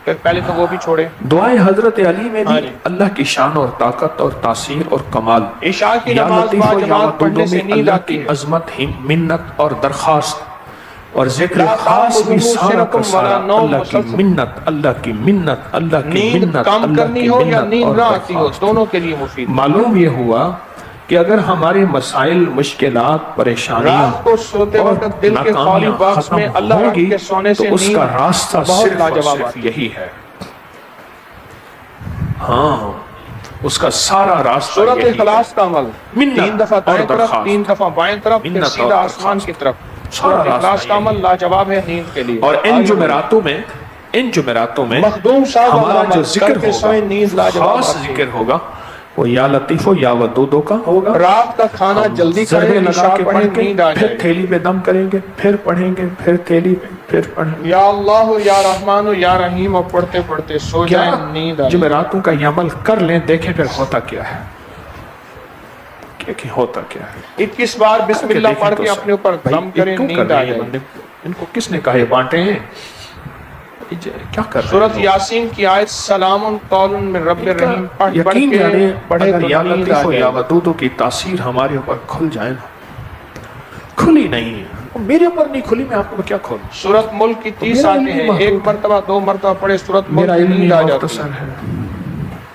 پھر پہلے تو وہ بھی چھوڑے. دعائے حضرت علی میں ہاں بھی جی. اللہ کی شان اور طاقت اور تاثیر اور کمال، عشاء کی یا نماز لطیف و یا باجماعت ودود پڑھنے سے میں نیند اللہ آتی کی ہے. عظمت ہی منت اور درخواست اور ذکر لا خاص بھی تأخذہ سارا کا سنۃ سارا ولا نوم اللہ کی مسلسل. منت، اللہ کی منت، اللہ کی نیند منت، کم اللہ کرنی کی ہو یا منت نیند اور نہ آتی ہو، درخواست. دونوں کے لیے مفید. معلوم یہ ہوا کہ اگر ہمارے مسائل، مشکلات، پریشانیاں رات کو سوتے اور وقت دل کے خالی ناکامیاں باکس ختم میں اللہ رکھ ہوگی کے سونے سے تو اس کا نیند راستہ بہت صرف اور لاجواب صرف آتی ہے. یہی ہے. ہاں، اس کا سارا راستہ سورۃ یہی ہے. اخلاص کا عمل منت 3 دفعہ اور دائیں طرف، درخواست. 3 دفعہ بائیں طرف، پھر منت اور سیدھا آسمان درخواست. کی طرف. سارا سورۃ اخلاص راستہ کا یہی عمل لاجواب ہے نیند کے لیے. اور ان جمعراتوں میں مخدوم صاحب ہمارا عمل جو کر ذکر کے سوئیں، نیند ہوگا، لاجواب خاص آتی ہے. ذکر ہوگا، وہ یا لطیفو یا ودودو کا ہوگا. رات کا کھانا جلدی ضربے کھائیں، لگا عشاء کے پڑھیں، پڑھ کے نیند آ پھر جائے. تھیلی پہ دم کریں گے، پھر پڑھیں گے، پھر تھیلی پہ، پھر پڑھیں گے. یا اللہ یا رحمان یا رحیم اور پڑھتے پڑھتے سو جائیں، نیند آ جائے. جمعراتوں کا یہ عمل کر لیں، دیکھیں پھر ہوتا کیا ہے، کہ ہوتا کیا ہے. 21 بار بسم اللہ دیکھیں پڑھ تو کے صحیح. اپنے اوپر بھائی، دم کریں، یہ کیوں نیند کر آ رہے ہیں جائے. بندے؟ ان کو کس نے کہا یہ بانٹے ہیں؟ کیا کر رہے سورۃ ہیں؟ یاسین کی آیت سلام قول من رب الرحیم پڑھ پڑھ یقین کے جانے پڑھے اگر تو یا نیند آ لطیف و یا جائے. ودودو کی تاثیر ہمارے اوپر کھل جائے نا، کھلی نہیں ہے، میرے اوپر نہیں کھلی، میں آپ کو کیا کھولوں؟ سورۃ ملک کی 30 میرا آتے علم ہیں، محدود 1 مرتبہ 2 مرتبہ پڑھے سورۃ ملک میرا کی علم نیند آ جاتی مختصر ہے. ہے.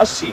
80।